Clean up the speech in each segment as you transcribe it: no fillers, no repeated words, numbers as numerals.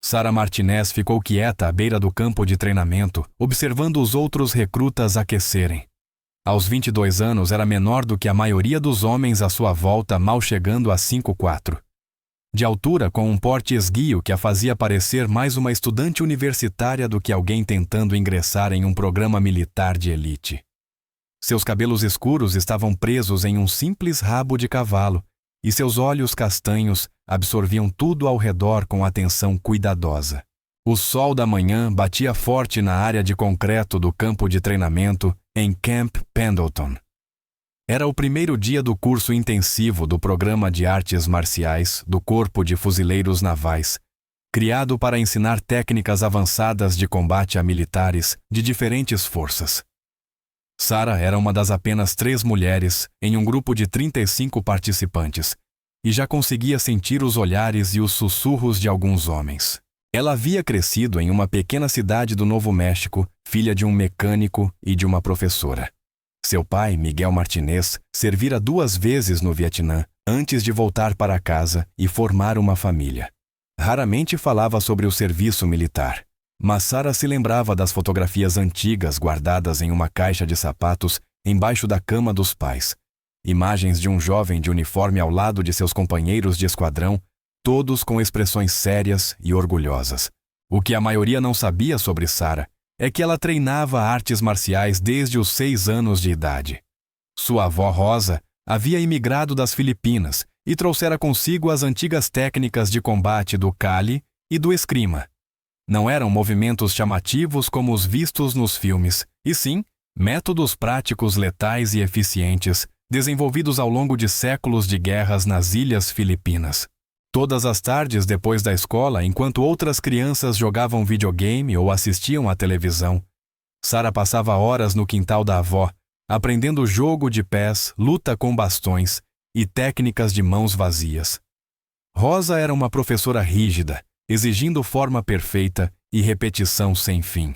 Sara Martinez ficou quieta à beira do campo de treinamento, observando os outros recrutas aquecerem. Aos 22 anos era menor do que a maioria dos homens à sua volta, mal chegando a 5'4". De altura, com um porte esguio que a fazia parecer mais uma estudante universitária do que alguém tentando ingressar em um programa militar de elite. Seus cabelos escuros estavam presos em um simples rabo de cavalo, e seus olhos castanhos absorviam tudo ao redor com atenção cuidadosa. O sol da manhã batia forte na área de concreto do campo de treinamento em Camp Pendleton. Era o primeiro dia do curso intensivo do Programa de Artes Marciais do Corpo de Fuzileiros Navais, criado para ensinar técnicas avançadas de combate a militares de diferentes forças. Sara era uma das apenas 3 mulheres em um grupo de 35 participantes, e já conseguia sentir os olhares e os sussurros de alguns homens. Ela havia crescido em uma pequena cidade do Novo México, filha de um mecânico e de uma professora. Seu pai, Miguel Martinez, servira 2 vezes no Vietnã antes de voltar para casa e formar uma família. Raramente falava sobre o serviço militar, mas Sara se lembrava das fotografias antigas guardadas em uma caixa de sapatos embaixo da cama dos pais. Imagens de um jovem de uniforme ao lado de seus companheiros de esquadrão, todos com expressões sérias e orgulhosas. O que a maioria não sabia sobre Sara é que ela treinava artes marciais desde os 6 anos de idade. Sua avó Rosa havia imigrado das Filipinas e trouxera consigo as antigas técnicas de combate do Kali e do eskrima. Não eram movimentos chamativos como os vistos nos filmes, e sim métodos práticos letais e eficientes, desenvolvidos ao longo de séculos de guerras nas Ilhas Filipinas. Todas as tardes depois da escola, enquanto outras crianças jogavam videogame ou assistiam à televisão, Sara passava horas no quintal da avó, aprendendo jogo de pés, luta com bastões e técnicas de mãos vazias. Rosa era uma professora rígida, exigindo forma perfeita e repetição sem fim.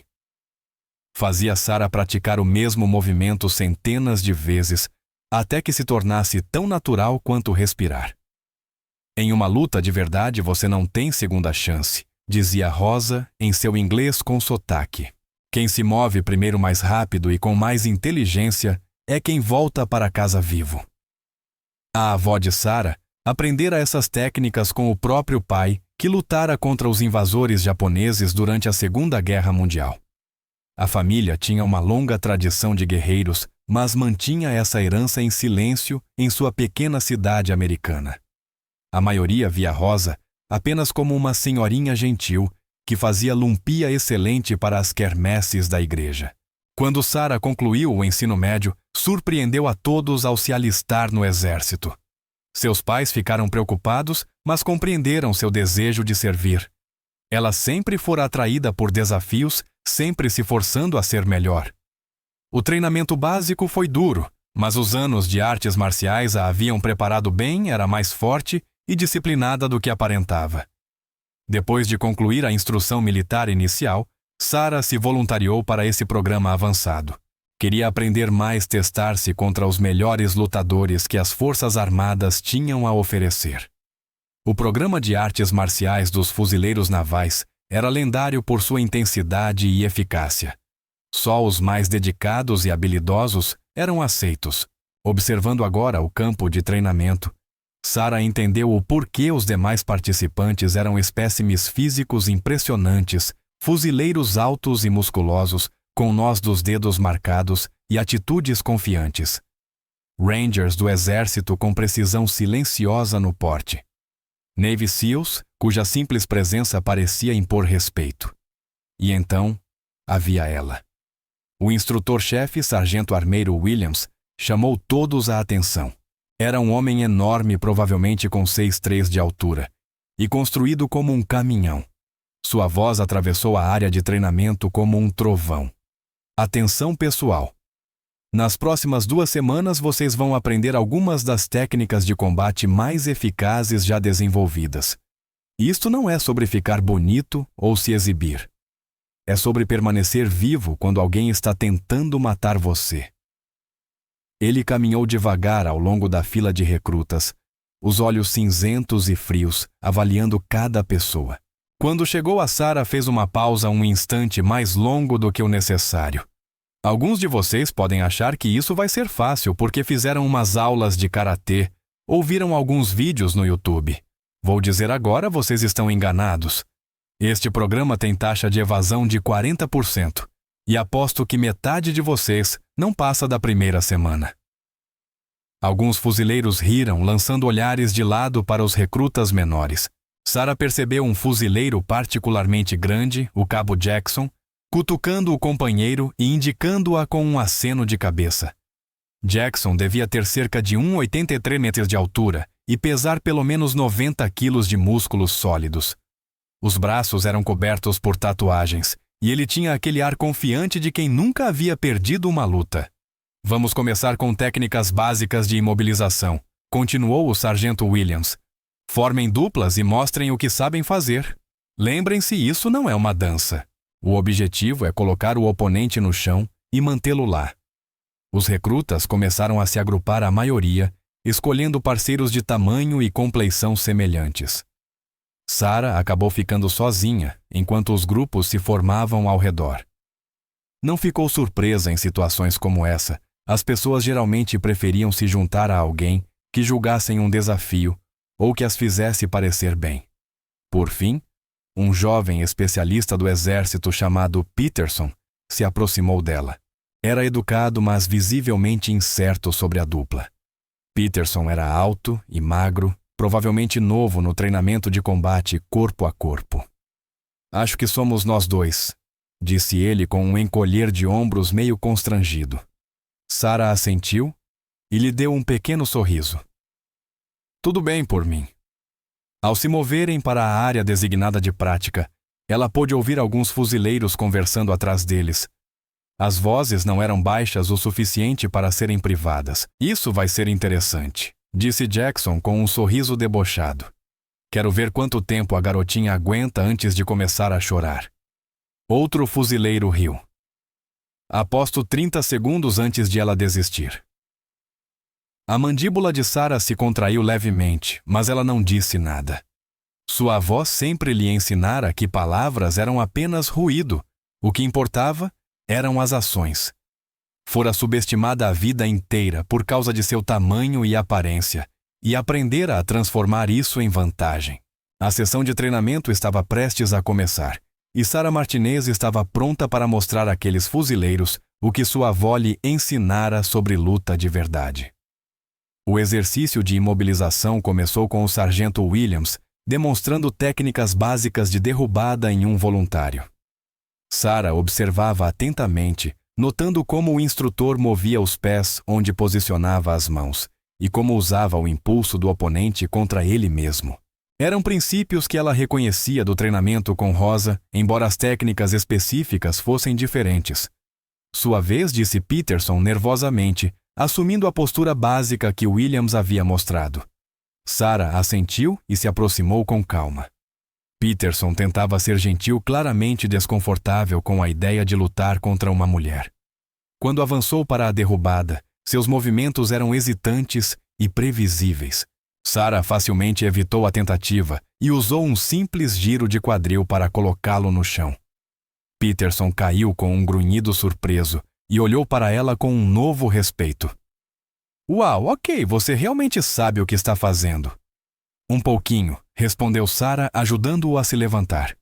Fazia Sara praticar o mesmo movimento centenas de vezes, até que se tornasse tão natural quanto respirar. Em uma luta de verdade você não tem segunda chance, dizia Rosa em seu inglês com sotaque. Quem se move primeiro mais rápido e com mais inteligência é quem volta para casa vivo. A avó de Sara aprendera essas técnicas com o próprio pai, que lutara contra os invasores japoneses durante a Segunda Guerra Mundial. A família tinha uma longa tradição de guerreiros, mas mantinha essa herança em silêncio em sua pequena cidade americana. A maioria via Rosa apenas como uma senhorinha gentil que fazia lumpia excelente para as quermesses da igreja. Quando Sara concluiu o ensino médio, surpreendeu a todos ao se alistar no exército. Seus pais ficaram preocupados, mas compreenderam seu desejo de servir. Ela sempre fora atraída por desafios, sempre se forçando a ser melhor. O treinamento básico foi duro, mas os anos de artes marciais a haviam preparado bem, era mais forte e disciplinada do que aparentava. Depois de concluir a instrução militar inicial, Sara se voluntariou para esse programa avançado. Queria aprender mais, testar-se contra os melhores lutadores que as Forças Armadas tinham a oferecer. O programa de artes marciais dos fuzileiros navais era lendário por sua intensidade e eficácia. Só os mais dedicados e habilidosos eram aceitos. Observando agora o campo de treinamento, Sara entendeu o porquê os demais participantes eram espécimes físicos impressionantes, fuzileiros altos e musculosos, com nós dos dedos marcados e atitudes confiantes. Rangers do exército com precisão silenciosa no porte. Navy SEALs, cuja simples presença parecia impor respeito. E então, havia ela. O instrutor-chefe, sargento armeiro Williams, chamou todos a atenção. Era um homem enorme, provavelmente com 6'3" de altura, e construído como um caminhão. Sua voz atravessou a área de treinamento como um trovão. Atenção pessoal! Nas próximas 2 semanas vocês vão aprender algumas das técnicas de combate mais eficazes já desenvolvidas. Isto não é sobre ficar bonito ou se exibir. É sobre permanecer vivo quando alguém está tentando matar você. Ele caminhou devagar ao longo da fila de recrutas, os olhos cinzentos e frios, avaliando cada pessoa. Quando chegou a Sarah, fez uma pausa um instante mais longo do que o necessário. Alguns de vocês podem achar que isso vai ser fácil porque fizeram umas aulas de karatê ou viram alguns vídeos no YouTube. Vou dizer agora, vocês estão enganados. Este programa tem taxa de evasão de 40% e aposto que metade de vocês não passa da primeira semana. Alguns fuzileiros riram, lançando olhares de lado para os recrutas menores. Sarah percebeu um fuzileiro particularmente grande, o Cabo Jackson, cutucando o companheiro e indicando-a com um aceno de cabeça. Jackson devia ter cerca de 1,83 metros de altura e pesar pelo menos 90 quilos de músculos sólidos. Os braços eram cobertos por tatuagens, e ele tinha aquele ar confiante de quem nunca havia perdido uma luta. Vamos começar com técnicas básicas de imobilização, continuou o sargento Williams. Formem duplas e mostrem o que sabem fazer. Lembrem-se, isso não é uma dança. O objetivo é colocar o oponente no chão e mantê-lo lá. Os recrutas começaram a se agrupar à maioria, escolhendo parceiros de tamanho e compleição semelhantes. Sarah acabou ficando sozinha, enquanto os grupos se formavam ao redor. Não ficou surpresa em situações como essa. As pessoas geralmente preferiam se juntar a alguém que julgassem um desafio ou que as fizesse parecer bem. Por fim, um jovem especialista do exército chamado Peterson se aproximou dela. Era educado, mas visivelmente incerto sobre a dupla. Peterson era alto e magro, provavelmente novo no treinamento de combate corpo a corpo. Acho que somos nós dois, disse ele com um encolher de ombros meio constrangido. Sarah assentiu e lhe deu um pequeno sorriso. Tudo bem por mim. Ao se moverem para a área designada de prática, ela pôde ouvir alguns fuzileiros conversando atrás deles. As vozes não eram baixas o suficiente para serem privadas. Isso vai ser interessante, disse Jackson com um sorriso debochado. Quero ver quanto tempo a garotinha aguenta antes de começar a chorar. Outro fuzileiro riu. Aposto 30 segundos antes de ela desistir. A mandíbula de Sarah se contraiu levemente, mas ela não disse nada. Sua avó sempre lhe ensinara que palavras eram apenas ruído. O que importava eram as ações. Fora subestimada a vida inteira por causa de seu tamanho e aparência, e aprendera a transformar isso em vantagem. A sessão de treinamento estava prestes a começar, e Sarah Martinez estava pronta para mostrar àqueles fuzileiros o que sua avó lhe ensinara sobre luta de verdade. O exercício de imobilização começou com o sargento Williams, demonstrando técnicas básicas de derrubada em um voluntário. Sarah observava atentamente, notando como o instrutor movia os pés onde posicionava as mãos, e como usava o impulso do oponente contra ele mesmo. Eram princípios que ela reconhecia do treinamento com Rosa, embora as técnicas específicas fossem diferentes. Sua vez, disse Peterson nervosamente, assumindo a postura básica que Williams havia mostrado. Sarah assentiu e se aproximou com calma. Peterson tentava ser gentil, claramente desconfortável com a ideia de lutar contra uma mulher. Quando avançou para a derrubada, seus movimentos eram hesitantes e previsíveis. Sarah facilmente evitou a tentativa e usou um simples giro de quadril para colocá-lo no chão. Peterson caiu com um grunhido surpreso e olhou para ela com um novo respeito. Uau, ok, você realmente sabe o que está fazendo. Um pouquinho, respondeu Sarah, ajudando-o a se levantar.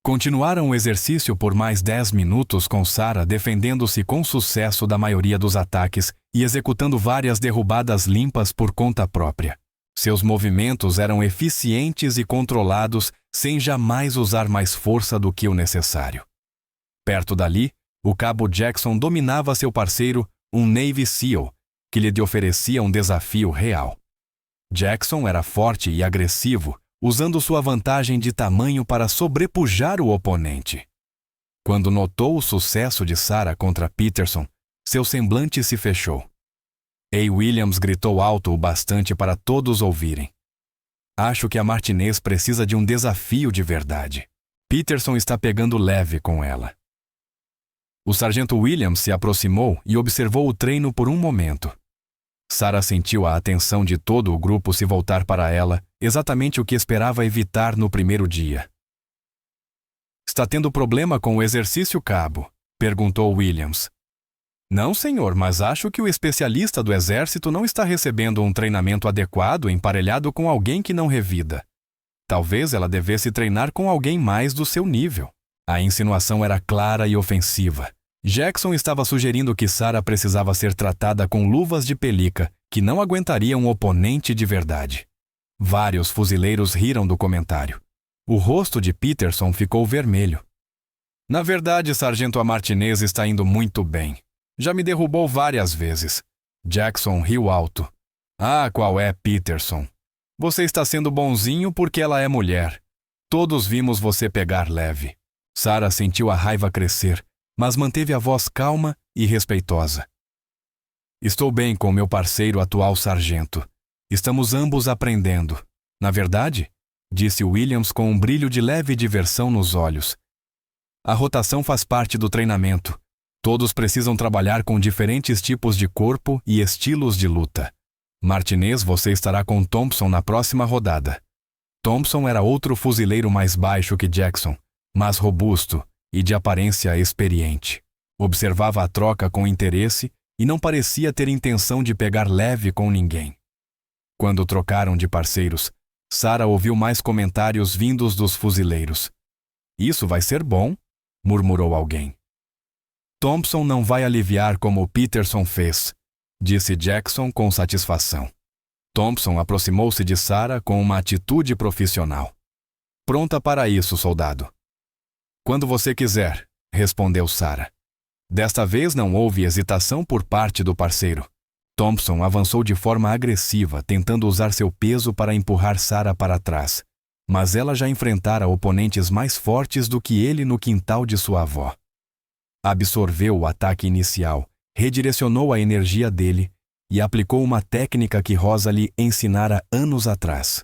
Continuaram o exercício por mais 10 minutos com Sarah defendendo-se com sucesso da maioria dos ataques e executando várias derrubadas limpas por conta própria. Seus movimentos eram eficientes e controlados sem jamais usar mais força do que o necessário. Perto dali, o Cabo Jackson dominava seu parceiro, um Navy SEAL, que lhe oferecia um desafio real. Jackson era forte e agressivo, usando sua vantagem de tamanho para sobrepujar o oponente. Quando notou o sucesso de Sarah contra Peterson, seu semblante se fechou. A. Williams gritou alto o bastante para todos ouvirem. Acho que a Martinez precisa de um desafio de verdade. Peterson está pegando leve com ela. O sargento Williams se aproximou e observou o treino por um momento. Sarah sentiu a atenção de todo o grupo se voltar para ela, exatamente o que esperava evitar no primeiro dia. Está tendo problema com o exercício, cabo? Perguntou Williams. Não, senhor, mas acho que o especialista do exército não está recebendo um treinamento adequado emparelhado com alguém que não revida. Talvez ela devesse treinar com alguém mais do seu nível. A insinuação era clara e ofensiva. Jackson estava sugerindo que Sarah precisava ser tratada com luvas de pelica, que não aguentariam um oponente de verdade. Vários fuzileiros riram do comentário. O rosto de Peterson ficou vermelho. Na verdade, Sargento Martinez está indo muito bem. Já me derrubou várias vezes. Jackson riu alto. Ah, qual é, Peterson? Você está sendo bonzinho porque ela é mulher. Todos vimos você pegar leve. Sarah sentiu a raiva crescer, mas manteve a voz calma e respeitosa. Estou bem com meu parceiro atual sargento. Estamos ambos aprendendo. Na verdade, disse Williams com um brilho de leve diversão nos olhos. A rotação faz parte do treinamento. Todos precisam trabalhar com diferentes tipos de corpo e estilos de luta. Martinez, você estará com Thompson na próxima rodada. Thompson era outro fuzileiro mais baixo que Jackson, mas robusto e de aparência experiente. Observava a troca com interesse e não parecia ter intenção de pegar leve com ninguém. Quando trocaram de parceiros, Sarah ouviu mais comentários vindos dos fuzileiros. Isso vai ser bom, murmurou alguém. Thompson não vai aliviar como Peterson fez, disse Jackson com satisfação. Thompson aproximou-se de Sarah com uma atitude profissional. Pronta para isso, soldado. Quando você quiser, respondeu Sarah. Desta vez não houve hesitação por parte do parceiro. Thompson avançou de forma agressiva, tentando usar seu peso para empurrar Sarah para trás, mas ela já enfrentara oponentes mais fortes do que ele no quintal de sua avó. Absorveu o ataque inicial, redirecionou a energia dele e aplicou uma técnica que Rosa lhe ensinara anos atrás.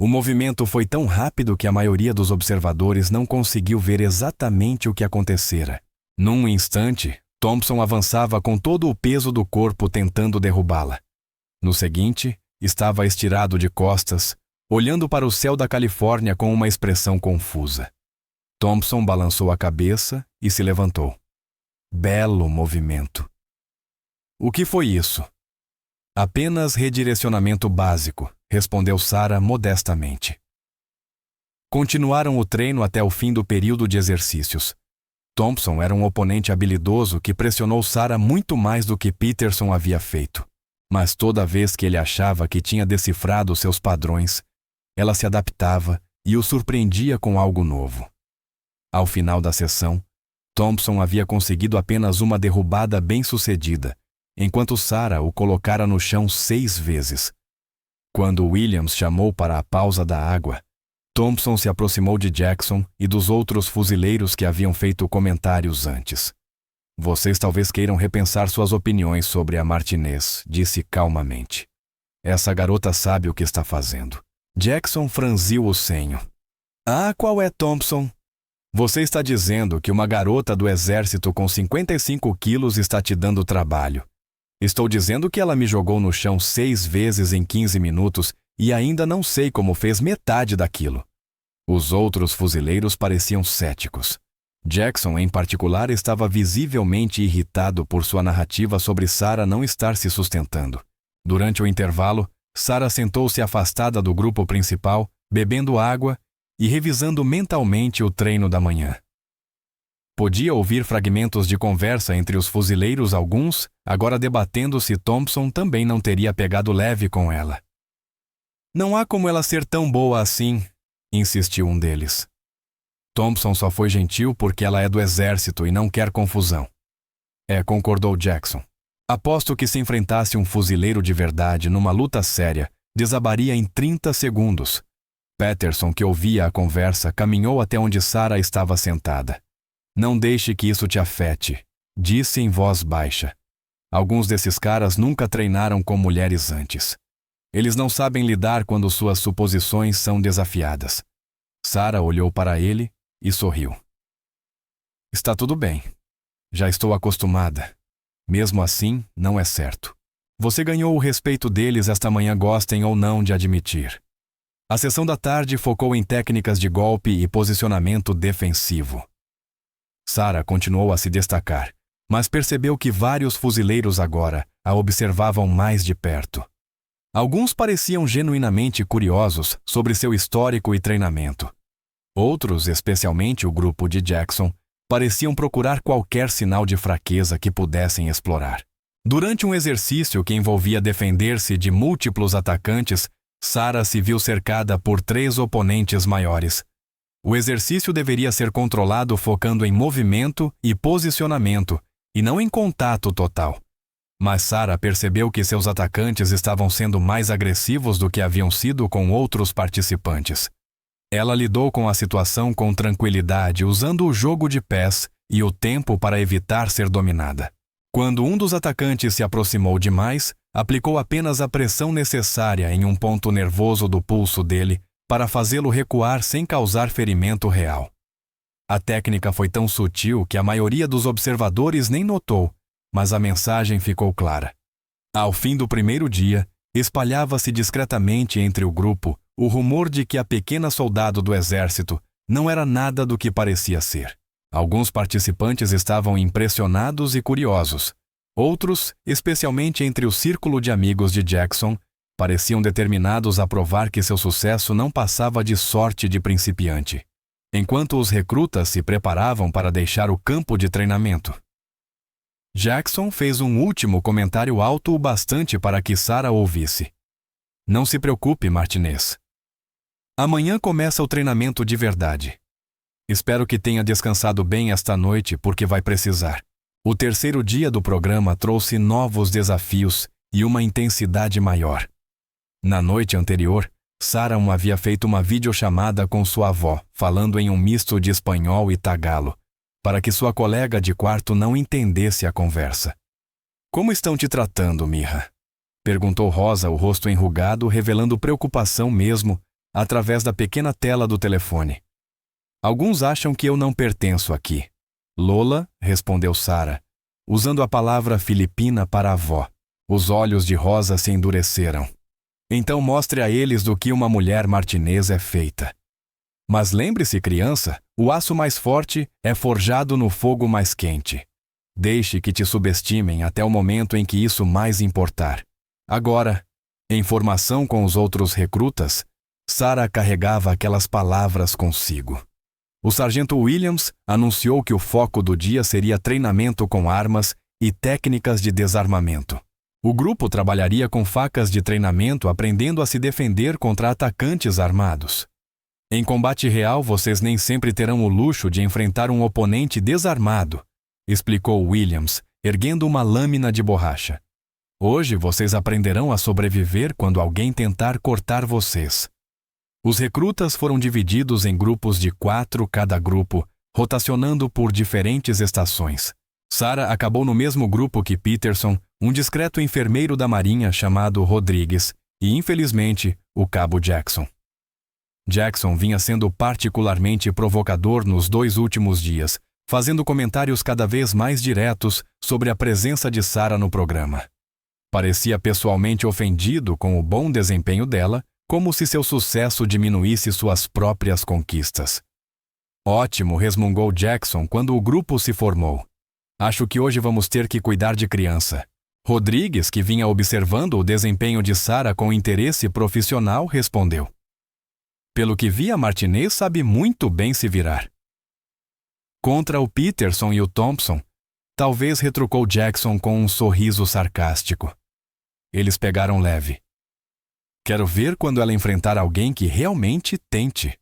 O movimento foi tão rápido que a maioria dos observadores não conseguiu ver exatamente o que acontecera. Num instante, Thompson avançava com todo o peso do corpo tentando derrubá-la. No seguinte, estava estirado de costas, olhando para o céu da Califórnia com uma expressão confusa. Thompson balançou a cabeça e se levantou. Belo movimento. O que foi isso? Apenas redirecionamento básico, respondeu Sarah modestamente. Continuaram o treino até o fim do período de exercícios. Thompson era um oponente habilidoso que pressionou Sarah muito mais do que Peterson havia feito. Mas toda vez que ele achava que tinha decifrado seus padrões, ela se adaptava e o surpreendia com algo novo. Ao final da sessão, Thompson havia conseguido apenas uma derrubada bem-sucedida, enquanto Sarah o colocara no chão 6 vezes. Quando Williams chamou para a pausa da água, Thompson se aproximou de Jackson e dos outros fuzileiros que haviam feito comentários antes. Vocês talvez queiram repensar suas opiniões sobre a Martinez, disse calmamente. Essa garota sabe o que está fazendo. Jackson franziu o senho. Ah, qual é, Thompson? Você está dizendo que uma garota do exército com 55 quilos está te dando trabalho. Estou dizendo que ela me jogou no chão 6 vezes em 15 minutos e ainda não sei como fez metade daquilo. Os outros fuzileiros pareciam céticos. Jackson, em particular, estava visivelmente irritado por sua narrativa sobre Sarah não estar se sustentando. Durante o intervalo, Sarah sentou-se afastada do grupo principal, bebendo água e revisando mentalmente o treino da manhã. Podia ouvir fragmentos de conversa entre os fuzileiros, alguns agora debatendo se Thompson também não teria pegado leve com ela. Não há como ela ser tão boa assim, insistiu um deles. Thompson só foi gentil porque ela é do exército e não quer confusão. Concordou Jackson. Aposto que se enfrentasse um fuzileiro de verdade numa luta séria, desabaria em 30 segundos. Peterson, que ouvia a conversa, caminhou até onde Sarah estava sentada. Não deixe que isso te afete, disse em voz baixa. Alguns desses caras nunca treinaram com mulheres antes. Eles não sabem lidar quando suas suposições são desafiadas. Sarah olhou para ele e sorriu. Está tudo bem. Já estou acostumada. Mesmo assim, não é certo. Você ganhou o respeito deles esta manhã, gostem ou não de admitir. A sessão da tarde focou em técnicas de golpe e posicionamento defensivo. Sarah continuou a se destacar, mas percebeu que vários fuzileiros agora a observavam mais de perto. Alguns pareciam genuinamente curiosos sobre seu histórico e treinamento. Outros, especialmente o grupo de Jackson, pareciam procurar qualquer sinal de fraqueza que pudessem explorar. Durante um exercício que envolvia defender-se de múltiplos atacantes, Sarah se viu cercada por 3 oponentes maiores. O exercício deveria ser controlado focando em movimento e posicionamento, e não em contato total. Mas Sarah percebeu que seus atacantes estavam sendo mais agressivos do que haviam sido com outros participantes. Ela lidou com a situação com tranquilidade, usando o jogo de pés e o tempo para evitar ser dominada. Quando um dos atacantes se aproximou demais, aplicou apenas a pressão necessária em um ponto nervoso do pulso dele para fazê-lo recuar sem causar ferimento real. A técnica foi tão sutil que a maioria dos observadores nem notou, mas a mensagem ficou clara. Ao fim do primeiro dia, espalhava-se discretamente entre o grupo o rumor de que a pequena soldado do exército não era nada do que parecia ser. Alguns participantes estavam impressionados e curiosos. Outros, especialmente entre o círculo de amigos de Jackson, pareciam determinados a provar que seu sucesso não passava de sorte de principiante, enquanto os recrutas se preparavam para deixar o campo de treinamento. Jackson fez um último comentário alto o bastante para que Sarah ouvisse. Não se preocupe, Martinez. Amanhã começa o treinamento de verdade. Espero que tenha descansado bem esta noite porque vai precisar. O terceiro dia do programa trouxe novos desafios e uma intensidade maior. Na noite anterior, Sarah havia feito uma videochamada com sua avó, falando em um misto de espanhol e tagalo, para que sua colega de quarto não entendesse a conversa. Como estão te tratando, Mija? Perguntou Rosa, o rosto enrugado, revelando preocupação mesmo, através da pequena tela do telefone. Alguns acham que eu não pertenço aqui. Lola, respondeu Sarah, usando a palavra filipina para avó. Os olhos de Rosa se endureceram. Então mostre a eles do que uma mulher martinesa é feita. Mas lembre-se, criança, o aço mais forte é forjado no fogo mais quente. Deixe que te subestimem até o momento em que isso mais importar. Agora, em formação com os outros recrutas, Sarah carregava aquelas palavras consigo. O sargento Williams anunciou que o foco do dia seria treinamento com armas e técnicas de desarmamento. O grupo trabalharia com facas de treinamento aprendendo a se defender contra atacantes armados. Em combate real, vocês nem sempre terão o luxo de enfrentar um oponente desarmado, explicou Williams, erguendo uma lâmina de borracha. Hoje vocês aprenderão a sobreviver quando alguém tentar cortar vocês. Os recrutas foram divididos em grupos de 4 cada grupo, rotacionando por diferentes estações. Sarah acabou no mesmo grupo que Peterson, um discreto enfermeiro da Marinha chamado Rodrigues, e, infelizmente, o cabo Jackson. Jackson vinha sendo particularmente provocador nos 2 últimos dias, fazendo comentários cada vez mais diretos sobre a presença de Sarah no programa. Parecia pessoalmente ofendido com o bom desempenho dela, como se seu sucesso diminuísse suas próprias conquistas. Ótimo, resmungou Jackson quando o grupo se formou. Acho que hoje vamos ter que cuidar de criança. Rodrigues, que vinha observando o desempenho de Sarah com interesse profissional, respondeu. Pelo que vi, a Martinez sabe muito bem se virar. Contra o Peterson e o Thompson, talvez, retrucou Jackson com um sorriso sarcástico. Eles pegaram leve. Quero ver quando ela enfrentar alguém que realmente tente.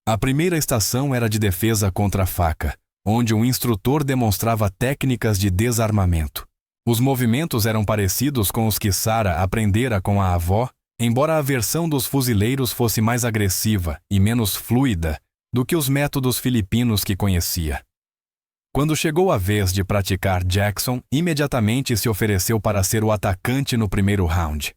A primeira estação era de defesa contra a faca, onde um instrutor demonstrava técnicas de desarmamento. Os movimentos eram parecidos com os que Sarah aprendera com a avó, embora a versão dos fuzileiros fosse mais agressiva e menos fluida do que os métodos filipinos que conhecia. Quando chegou a vez de praticar, Jackson imediatamente se ofereceu para ser o atacante no primeiro round.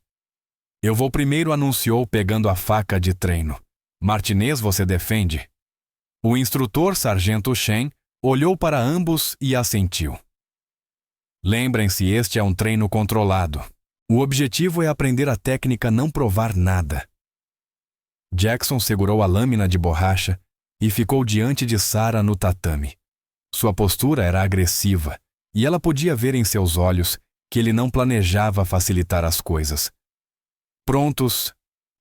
Eu vou primeiro, anunciou pegando a faca de treino. Martinez, você defende? O instrutor, sargento Shen, olhou para ambos e assentiu. Lembrem-se, este é um treino controlado. O objetivo é aprender a técnica, não provar nada. Jackson segurou a lâmina de borracha e ficou diante de Sarah no tatame. Sua postura era agressiva, e ela podia ver em seus olhos que ele não planejava facilitar as coisas. "Prontos?"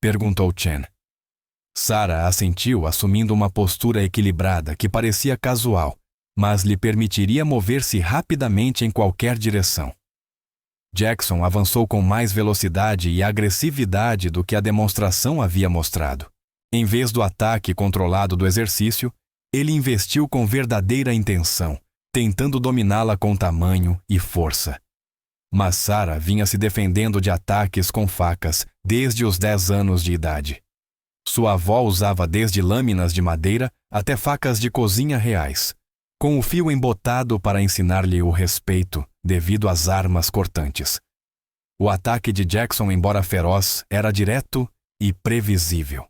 perguntou Chen. Sarah assentiu, assumindo uma postura equilibrada que parecia casual, mas lhe permitiria mover-se rapidamente em qualquer direção. Jackson avançou com mais velocidade e agressividade do que a demonstração havia mostrado. Em vez do ataque controlado do exercício, ele investiu com verdadeira intenção, tentando dominá-la com tamanho e força. Mas Sarah vinha se defendendo de ataques com facas desde os 10 anos de idade. Sua avó usava desde lâminas de madeira até facas de cozinha reais, com o fio embotado para ensinar-lhe o respeito devido às armas cortantes. O ataque de Jackson, embora feroz, era direto e previsível.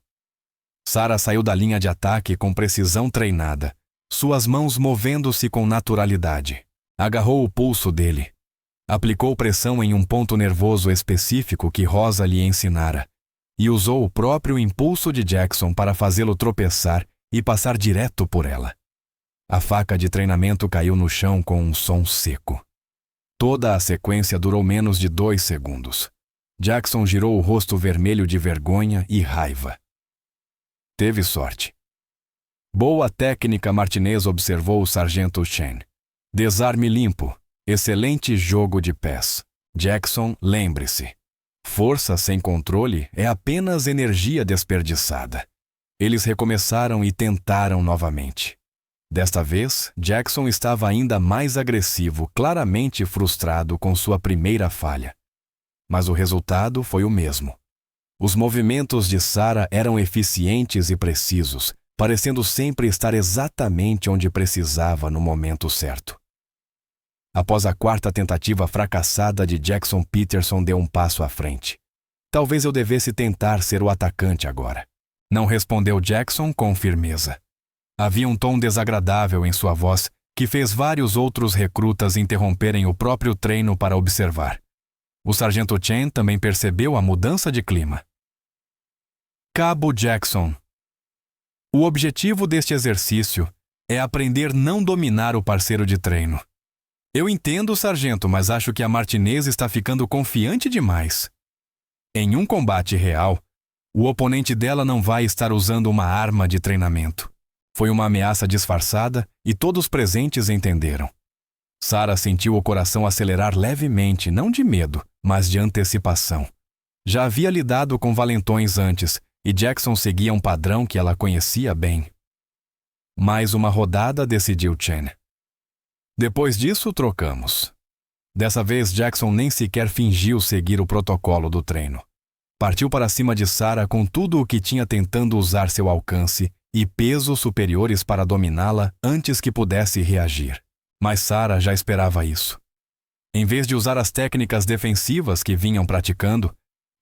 Sarah saiu da linha de ataque com precisão treinada, suas mãos movendo-se com naturalidade. Agarrou o pulso dele. Aplicou pressão em um ponto nervoso específico que Rosa lhe ensinara, e usou o próprio impulso de Jackson para fazê-lo tropeçar e passar direto por ela. A faca de treinamento caiu no chão com um som seco. Toda a sequência durou menos de 2 segundos. Jackson girou o rosto vermelho de vergonha e raiva. Teve sorte. "Boa técnica", Martinez observou o sargento Chen. "Desarme limpo. Excelente jogo de pés. Jackson, lembre-se. Força sem controle é apenas energia desperdiçada." Eles recomeçaram e tentaram novamente. Desta vez, Jackson estava ainda mais agressivo, claramente frustrado com sua primeira falha. Mas o resultado foi o mesmo. Os movimentos de Sarah eram eficientes e precisos, parecendo sempre estar exatamente onde precisava no momento certo. Após a 4ª tentativa fracassada de Jackson, Peterson deu um passo à frente. "Talvez eu devesse tentar ser o atacante agora." Não respondeu Jackson com firmeza. Havia um tom desagradável em sua voz que fez vários outros recrutas interromperem o próprio treino para observar. O sargento Chen também percebeu a mudança de clima. "Cabo Jackson. O objetivo deste exercício é aprender a não dominar o parceiro de treino. Eu entendo, sargento, mas acho que a Martinez está ficando confiante demais. Em um combate real, o oponente dela não vai estar usando uma arma de treinamento. Foi uma ameaça disfarçada e todos presentes entenderam." Sarah sentiu o coração acelerar levemente, não de medo, mas de antecipação. Já havia lidado com valentões antes, e Jackson seguia um padrão que ela conhecia bem. "Mais uma rodada", decidiu Chen. "Depois disso, trocamos." Dessa vez, Jackson nem sequer fingiu seguir o protocolo do treino. Partiu para cima de Sarah com tudo o que tinha, tentando usar seu alcance e pesos superiores para dominá-la antes que pudesse reagir. Mas Sarah já esperava isso. Em vez de usar as técnicas defensivas que vinham praticando,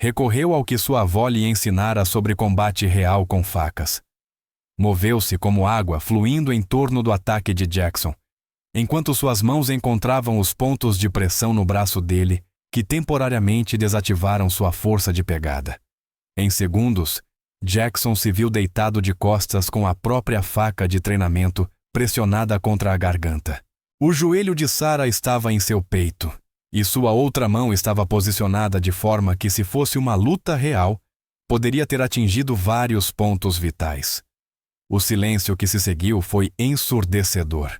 recorreu ao que sua avó lhe ensinara sobre combate real com facas. Moveu-se como água fluindo em torno do ataque de Jackson, enquanto suas mãos encontravam os pontos de pressão no braço dele, que temporariamente desativaram sua força de pegada. Em segundos, Jackson se viu deitado de costas com a própria faca de treinamento pressionada contra a garganta. O joelho de Sarah estava em seu peito, e sua outra mão estava posicionada de forma que, se fosse uma luta real, poderia ter atingido vários pontos vitais. O silêncio que se seguiu foi ensurdecedor.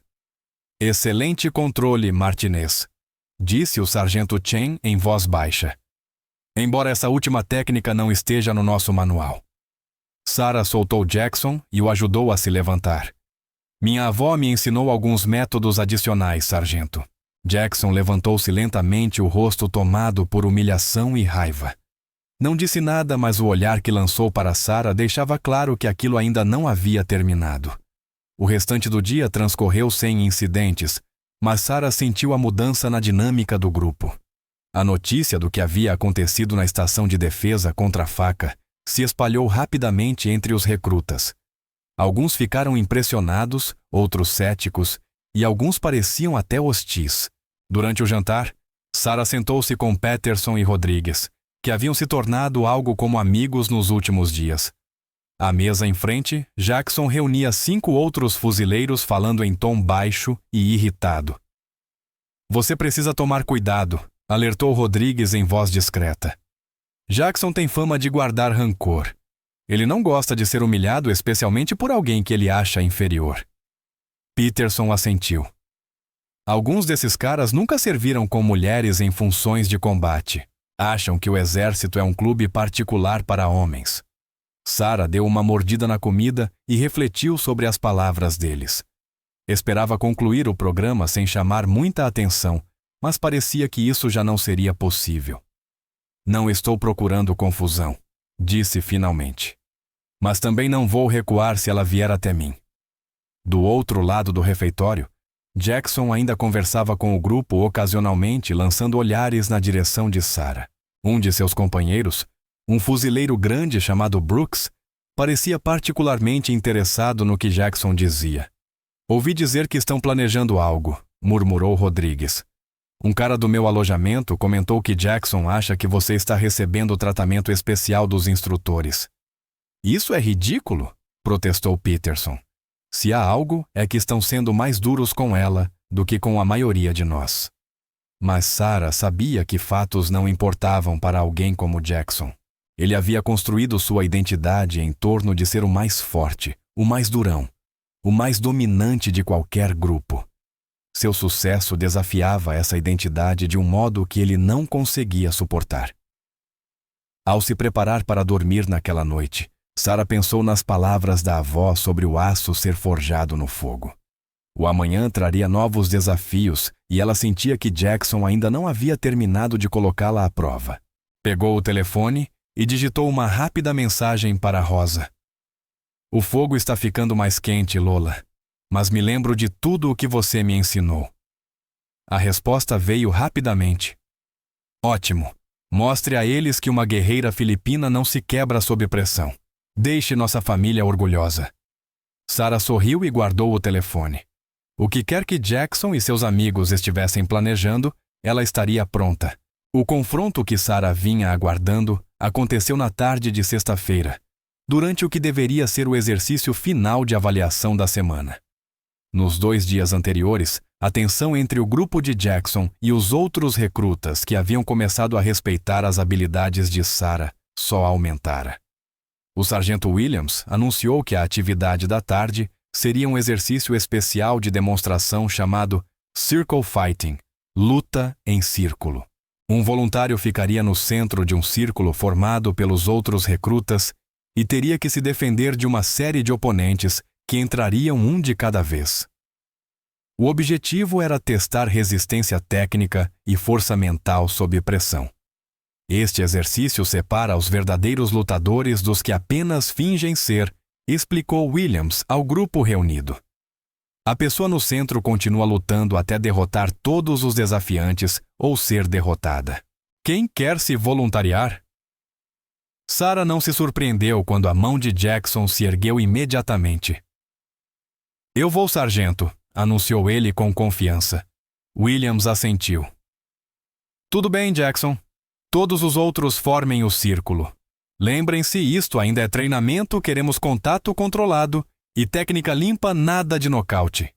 "Excelente controle, Martinez", disse o sargento Chen em voz baixa. "Embora essa última técnica não esteja no nosso manual." Sarah soltou Jackson e o ajudou a se levantar. "Minha avó me ensinou alguns métodos adicionais, sargento." Jackson levantou-se lentamente, o rosto tomado por humilhação e raiva. Não disse nada, mas o olhar que lançou para Sarah deixava claro que aquilo ainda não havia terminado. O restante do dia transcorreu sem incidentes, mas Sarah sentiu a mudança na dinâmica do grupo. A notícia do que havia acontecido na estação de defesa contra a faca se espalhou rapidamente entre os recrutas. Alguns ficaram impressionados, outros céticos, e alguns pareciam até hostis. Durante o jantar, Sarah sentou-se com Peterson e Rodrigues, que haviam se tornado algo como amigos nos últimos dias. À mesa em frente, Jackson reunia 5 outros fuzileiros falando em tom baixo e irritado. Você precisa tomar cuidado, alertou Rodrigues em voz discreta. Jackson tem fama de guardar rancor. Ele não gosta de ser humilhado, especialmente por alguém que ele acha inferior. Peterson assentiu. Alguns desses caras nunca serviram com mulheres em funções de combate. Acham que o exército é um clube particular para homens. Sarah deu uma mordida na comida e refletiu sobre as palavras deles. Esperava concluir o programa sem chamar muita atenção, mas parecia que isso já não seria possível. Não estou procurando confusão, disse finalmente. Mas também não vou recuar se ela vier até mim. Do outro lado do refeitório, Jackson ainda conversava com o grupo ocasionalmente, lançando olhares na direção de Sarah. Um de seus companheiros, um fuzileiro grande chamado Brooks, parecia particularmente interessado no que Jackson dizia. Ouvi dizer que estão planejando algo, murmurou Rodrigues. Um cara do meu alojamento comentou que Jackson acha que você está recebendo o tratamento especial dos instrutores. Isso é ridículo, protestou Peterson. Se há algo, é que estão sendo mais duros com ela do que com a maioria de nós. Mas Sarah sabia que fatos não importavam para alguém como Jackson. Ele havia construído sua identidade em torno de ser o mais forte, o mais durão, o mais dominante de qualquer grupo. Seu sucesso desafiava essa identidade de um modo que ele não conseguia suportar. Ao se preparar para dormir naquela noite, Sarah pensou nas palavras da avó sobre o aço ser forjado no fogo. O amanhã traria novos desafios e ela sentia que Jackson ainda não havia terminado de colocá-la à prova. Pegou o telefone e digitou uma rápida mensagem para Rosa. O fogo está ficando mais quente, Lola, mas me lembro de tudo o que você me ensinou. A resposta veio rapidamente. Ótimo. Mostre a eles que uma guerreira filipina não se quebra sob pressão. Deixe nossa família orgulhosa. Sarah sorriu e guardou o telefone. O que quer que Jackson e seus amigos estivessem planejando, ela estaria pronta. O confronto que Sarah vinha aguardando aconteceu na tarde de sexta-feira, durante o que deveria ser o exercício final de avaliação da semana. Nos 2 dias anteriores, a tensão entre o grupo de Jackson e os outros recrutas que haviam começado a respeitar as habilidades de Sarah só aumentara. O sargento Williams anunciou que a atividade da tarde seria um exercício especial de demonstração chamado Circle Fighting, luta em círculo. Um voluntário ficaria no centro de um círculo formado pelos outros recrutas e teria que se defender de uma série de oponentes que entrariam um de cada vez. O objetivo era testar resistência técnica e força mental sob pressão. Este exercício separa os verdadeiros lutadores dos que apenas fingem ser, explicou Williams ao grupo reunido. A pessoa no centro continua lutando até derrotar todos os desafiantes ou ser derrotada. Quem quer se voluntariar? Sarah não se surpreendeu quando a mão de Jackson se ergueu imediatamente. Eu vou, sargento, anunciou ele com confiança. Williams assentiu. Tudo bem, Jackson. Todos os outros formem o círculo. Lembrem-se, isto ainda é treinamento, queremos contato controlado e técnica limpa, nada de nocaute.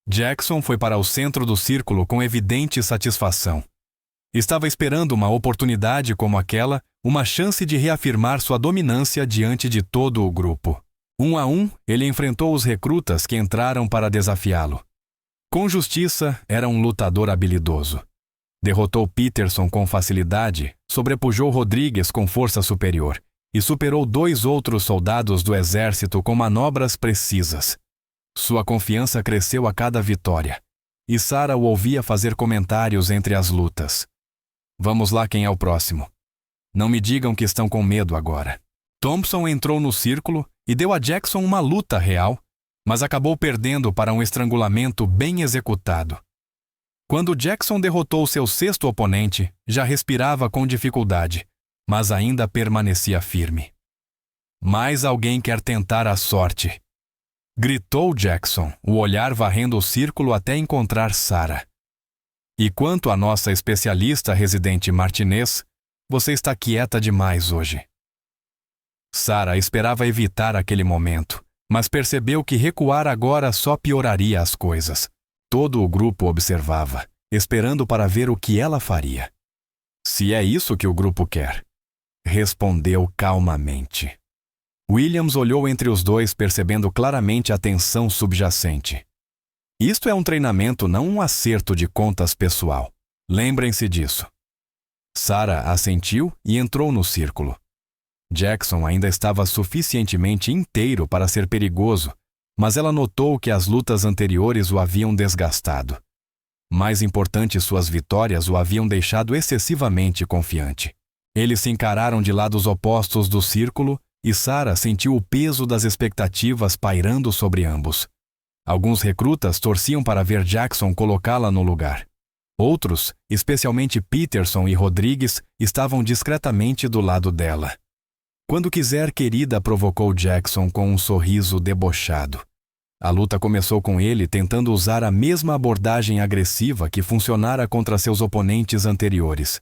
Jackson foi para o centro do círculo com evidente satisfação. Estava esperando uma oportunidade como aquela, uma chance de reafirmar sua dominância diante de todo o grupo. 1 a 1, ele enfrentou os recrutas que entraram para desafiá-lo. Com justiça, era um lutador habilidoso. Derrotou Peterson com facilidade, sobrepujou Rodrigues com força superior e superou 2 outros soldados do exército com manobras precisas. Sua confiança cresceu a cada vitória, e Sarah o ouvia fazer comentários entre as lutas. Vamos lá, quem é o próximo? Não me digam que estão com medo agora. Thompson entrou no círculo e deu a Jackson uma luta real, mas acabou perdendo para um estrangulamento bem executado. Quando Jackson derrotou seu 6º oponente, já respirava com dificuldade, mas ainda permanecia firme. Mais alguém quer tentar a sorte. Gritou Jackson, o olhar varrendo o círculo até encontrar Sarah. E quanto à nossa especialista residente Martinez, você está quieta demais hoje. Sarah esperava evitar aquele momento, mas percebeu que recuar agora só pioraria as coisas. Todo o grupo observava, esperando para ver o que ela faria. Se é isso que o grupo quer, respondeu calmamente. Williams olhou entre os dois, percebendo claramente a tensão subjacente. Isto é um treinamento, não um acerto de contas pessoal. Lembrem-se disso. Sarah assentiu e entrou no círculo. Jackson ainda estava suficientemente inteiro para ser perigoso, mas ela notou que as lutas anteriores o haviam desgastado. Mais importante, suas vitórias o haviam deixado excessivamente confiante. Eles se encararam de lados opostos do círculo e Sarah sentiu o peso das expectativas pairando sobre ambos. Alguns recrutas torciam para ver Jackson colocá-la no lugar. Outros, especialmente Peterson e Rodrigues, estavam discretamente do lado dela. Quando quiser, querida, provocou Jackson com um sorriso debochado. A luta começou com ele tentando usar a mesma abordagem agressiva que funcionara contra seus oponentes anteriores.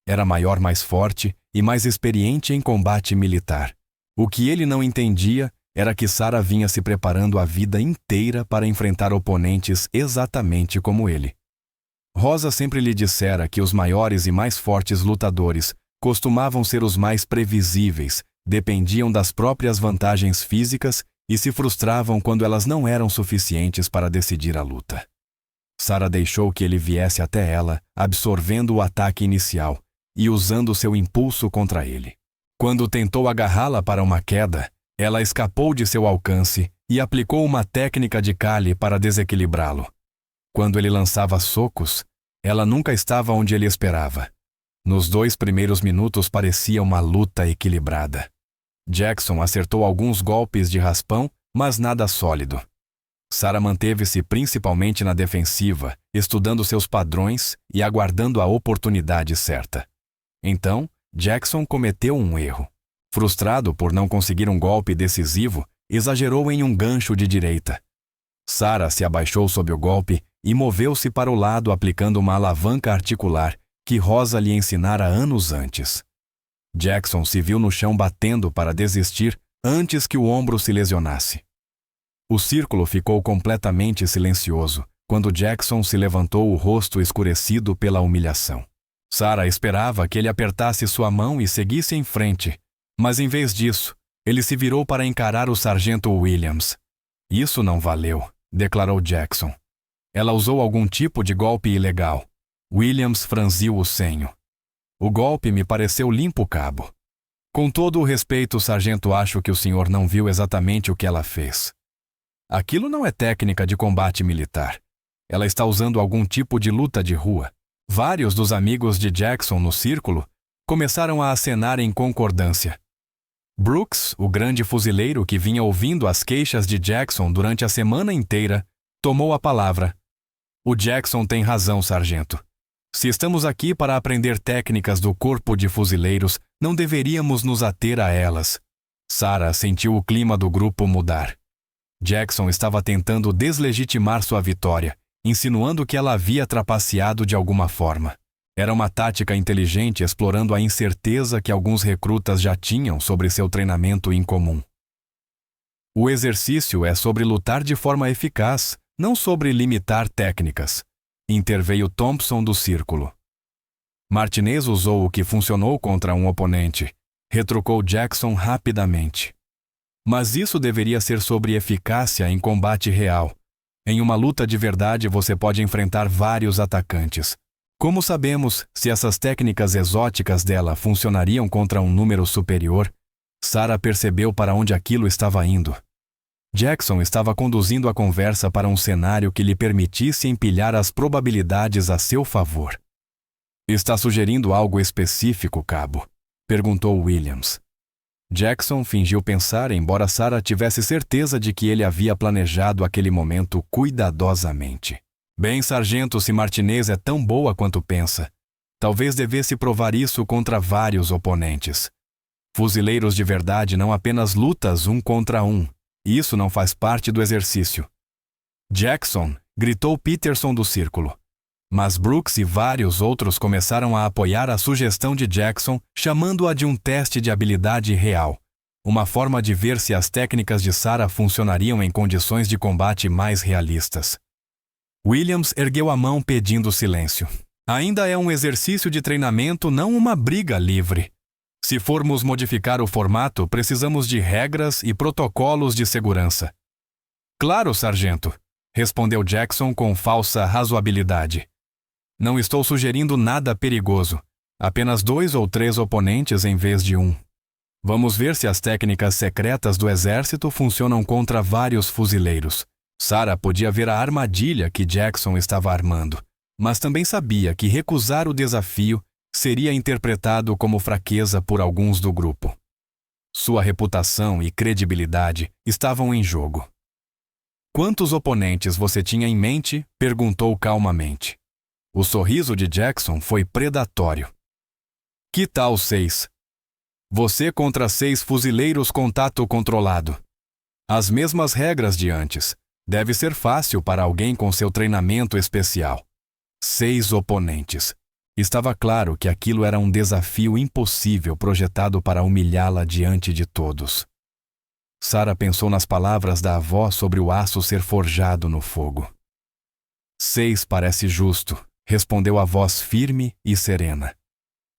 Era maior, mais forte e mais experiente em combate militar. O que ele não entendia era que Sarah vinha se preparando a vida inteira para enfrentar oponentes exatamente como ele. Rosa sempre lhe dissera que os maiores e mais fortes lutadores costumavam ser os mais previsíveis, dependiam das próprias vantagens físicas e se frustravam quando elas não eram suficientes para decidir a luta. Sarah deixou que ele viesse até ela, absorvendo o ataque inicial e usando seu impulso contra ele. Quando tentou agarrá-la para uma queda, ela escapou de seu alcance e aplicou uma técnica de Kali para desequilibrá-lo. Quando ele lançava socos, ela nunca estava onde ele esperava. Nos 2 primeiros minutos parecia uma luta equilibrada. Jackson acertou alguns golpes de raspão, mas nada sólido. Sarah manteve-se principalmente na defensiva, estudando seus padrões e aguardando a oportunidade certa. Então, Jackson cometeu um erro. Frustrado por não conseguir um golpe decisivo, exagerou em um gancho de direita. Sarah se abaixou sob o golpe e moveu-se para o lado aplicando uma alavanca articular que Rosa lhe ensinara anos antes. Jackson se viu no chão batendo para desistir antes que o ombro se lesionasse. O círculo ficou completamente silencioso quando Jackson se levantou, o rosto escurecido pela humilhação. Sarah esperava que ele apertasse sua mão e seguisse em frente, mas em vez disso, ele se virou para encarar o sargento Williams. Isso não valeu, declarou Jackson. Ela usou algum tipo de golpe ilegal. Williams franziu o senho. O golpe me pareceu limpo, cabo. Com todo o respeito, sargento, acho que o senhor não viu exatamente o que ela fez. Aquilo não é técnica de combate militar. Ela está usando algum tipo de luta de rua. Vários dos amigos de Jackson no círculo começaram a acenar em concordância. Brooks, o grande fuzileiro que vinha ouvindo as queixas de Jackson durante a semana inteira, tomou a palavra. O Jackson tem razão, sargento. Se estamos aqui para aprender técnicas do corpo de fuzileiros, não deveríamos nos ater a elas. Sarah sentiu o clima do grupo mudar. Jackson estava tentando deslegitimar sua vitória, insinuando que ela havia trapaceado de alguma forma. Era uma tática inteligente explorando a incerteza que alguns recrutas já tinham sobre seu treinamento incomum. O exercício é sobre lutar de forma eficaz, não sobre limitar técnicas. Interveio Thompson do círculo. Martinez usou o que funcionou contra um oponente, retrucou Jackson rapidamente. Mas isso deveria ser sobre eficácia em combate real. Em uma luta de verdade você pode enfrentar vários atacantes. Como sabemos se essas técnicas exóticas dela funcionariam contra um número superior? Sarah percebeu para onde aquilo estava indo. Jackson estava conduzindo a conversa para um cenário que lhe permitisse empilhar as probabilidades a seu favor. Está sugerindo algo específico, cabo? Perguntou Williams. Jackson fingiu pensar, embora Sarah tivesse certeza de que ele havia planejado aquele momento cuidadosamente. Bem, sargento, se Martinez é tão boa quanto pensa, talvez devesse provar isso contra vários oponentes. Fuzileiros de verdade não apenas lutas um contra um. Isso não faz parte do exercício. Jackson, gritou Peterson do círculo. Mas Brooks e vários outros começaram a apoiar a sugestão de Jackson, chamando-a de um teste de habilidade real. uma forma de ver se as técnicas de Sarah funcionariam em condições de combate mais realistas. Williams ergueu a mão pedindo silêncio. Ainda é um exercício de treinamento, não uma briga livre. Se formos modificar o formato, precisamos de regras e protocolos de segurança. Claro, sargento, respondeu Jackson com falsa razoabilidade. Não estou sugerindo nada perigoso. Apenas 2 ou 3 oponentes em vez de 1. Vamos ver se as técnicas secretas do exército funcionam contra vários fuzileiros. Sarah podia ver a armadilha que Jackson estava armando, mas também sabia que recusar o desafio seria interpretado como fraqueza por alguns do grupo. Sua reputação e credibilidade estavam em jogo. Quantos oponentes você tinha em mente? Perguntou calmamente. O sorriso de Jackson foi predatório. Que tal 6? Você contra 6 fuzileiros contato controlado. As mesmas regras de antes. Deve ser fácil para alguém com seu treinamento especial. 6 oponentes. Estava claro que aquilo era um desafio impossível projetado para humilhá-la diante de todos. Sarah pensou nas palavras da avó sobre o aço ser forjado no fogo. 6 parece justo, respondeu a voz firme e serena.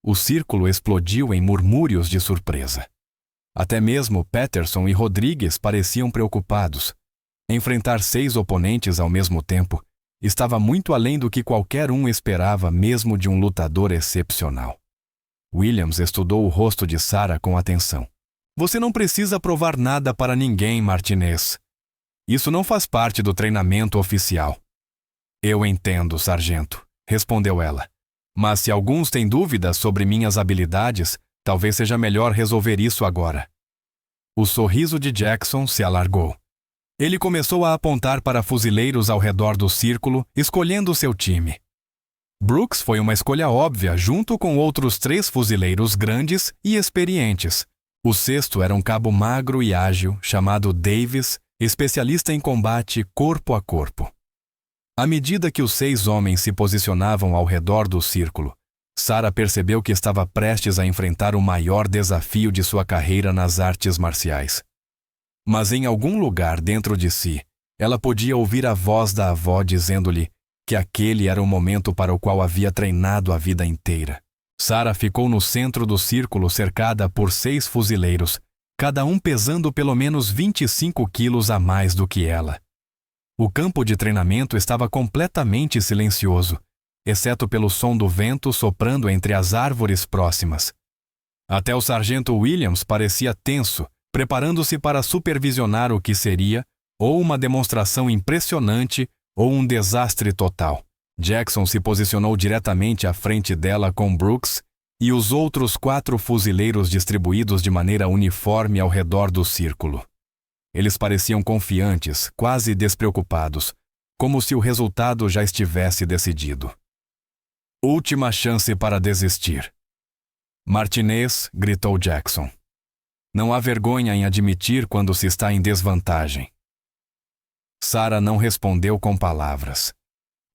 O círculo explodiu em murmúrios de surpresa. Até mesmo Patterson e Rodrigues pareciam preocupados. Enfrentar 6 oponentes ao mesmo tempo estava muito além do que qualquer um esperava, mesmo de um lutador excepcional. Williams estudou o rosto de Sarah com atenção. Você não precisa provar nada para ninguém, Martinez. Isso não faz parte do treinamento oficial. Eu entendo, sargento, respondeu ela. Mas se alguns têm dúvidas sobre minhas habilidades, talvez seja melhor resolver isso agora. O sorriso de Jackson se alargou. Ele começou a apontar para fuzileiros ao redor do círculo, escolhendo seu time. Brooks foi uma escolha óbvia, junto com outros 3 fuzileiros grandes e experientes. O 6º era um cabo magro e ágil, chamado Davis, especialista em combate corpo a corpo. À medida que os 6 homens se posicionavam ao redor do círculo, Sarah percebeu que estava prestes a enfrentar o maior desafio de sua carreira nas artes marciais. Mas em algum lugar dentro de si, ela podia ouvir a voz da avó dizendo-lhe que aquele era o momento para o qual havia treinado a vida inteira. Sarah ficou no centro do círculo cercada por 6 fuzileiros, cada um pesando pelo menos 25 quilos a mais do que ela. O campo de treinamento estava completamente silencioso, exceto pelo som do vento soprando entre as árvores próximas. Até o sargento Williams parecia tenso, preparando-se para supervisionar o que seria ou uma demonstração impressionante ou um desastre total. Jackson se posicionou diretamente à frente dela com Brooks e os outros 4 fuzileiros distribuídos de maneira uniforme ao redor do círculo. Eles pareciam confiantes, quase despreocupados, como se o resultado já estivesse decidido. Última chance para desistir. Martinez, gritou Jackson. Não há vergonha em admitir quando se está em desvantagem. Sarah não respondeu com palavras.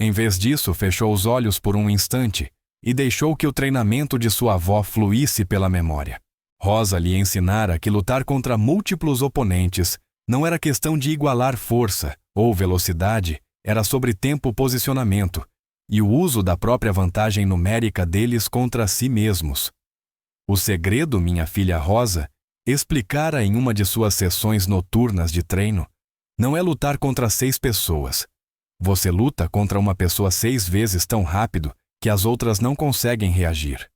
Em vez disso, fechou os olhos por um instante e deixou que o treinamento de sua avó fluísse pela memória. Rosa lhe ensinara que lutar contra múltiplos oponentes não era questão de igualar força ou velocidade, era sobre tempo-posicionamento e o uso da própria vantagem numérica deles contra si mesmos. O segredo, minha filha Rosa, explicara em uma de suas sessões noturnas de treino, não é lutar contra 6 pessoas. Você luta contra uma pessoa 6 vezes tão rápido que as outras não conseguem reagir.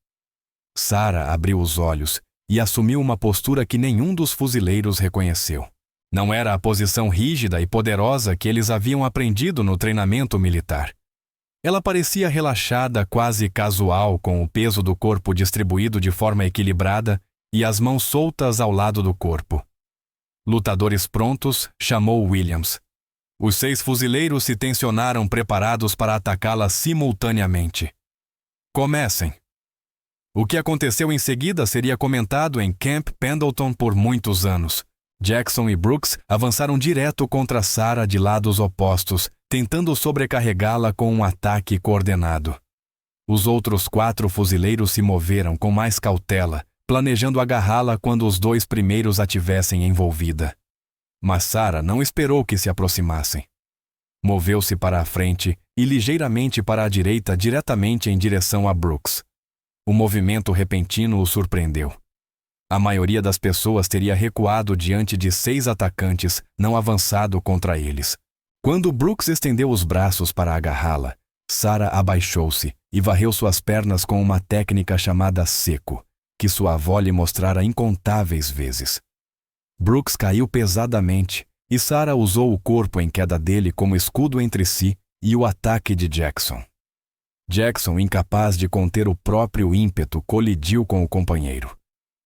Sarah abriu os olhos e assumiu uma postura que nenhum dos fuzileiros reconheceu. Não era a posição rígida e poderosa que eles haviam aprendido no treinamento militar. Ela parecia relaxada, quase casual, com o peso do corpo distribuído de forma equilibrada e as mãos soltas ao lado do corpo. Lutadores prontos, chamou Williams. Os 6 fuzileiros se tensionaram preparados para atacá-la simultaneamente. Comecem. O que aconteceu em seguida seria comentado em Camp Pendleton por muitos anos. Jackson e Brooks avançaram direto contra Sarah de lados opostos, tentando sobrecarregá-la com um ataque coordenado. Os outros 4 fuzileiros se moveram com mais cautela, planejando agarrá-la quando os dois primeiros a tivessem envolvida. Mas Sarah não esperou que se aproximassem. Moveu-se para a frente e ligeiramente para a direita, diretamente em direção a Brooks. O movimento repentino o surpreendeu. A maioria das pessoas teria recuado diante de 6 atacantes, não avançado contra eles. Quando Brooks estendeu os braços para agarrá-la, Sarah abaixou-se e varreu suas pernas com uma técnica chamada seco, que sua avó lhe mostrara incontáveis vezes. Brooks caiu pesadamente e Sarah usou o corpo em queda dele como escudo entre si e o ataque de Jackson. Jackson, incapaz de conter o próprio ímpeto, colidiu com o companheiro.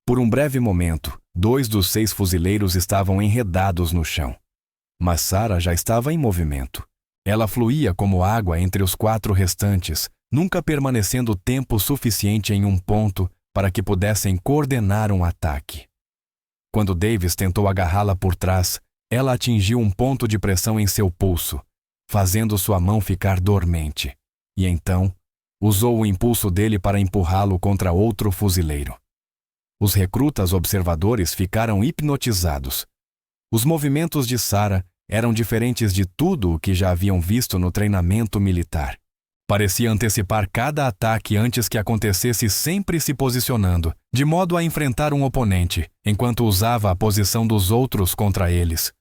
Por um breve momento, 2 dos 6 fuzileiros estavam enredados no chão. Mas Sarah já estava em movimento. Ela fluía como água entre os 4 restantes, nunca permanecendo tempo suficiente em um ponto para que pudessem coordenar um ataque. Quando Davis tentou agarrá-la por trás, ela atingiu um ponto de pressão em seu pulso, fazendo sua mão ficar dormente, e então usou o impulso dele para empurrá-lo contra outro fuzileiro. Os recrutas observadores ficaram hipnotizados. Os movimentos de Sarah eram diferentes de tudo o que já haviam visto no treinamento militar. Parecia antecipar cada ataque antes que acontecesse, sempre se posicionando, de modo a enfrentar um oponente, enquanto usava a posição dos outros contra eles.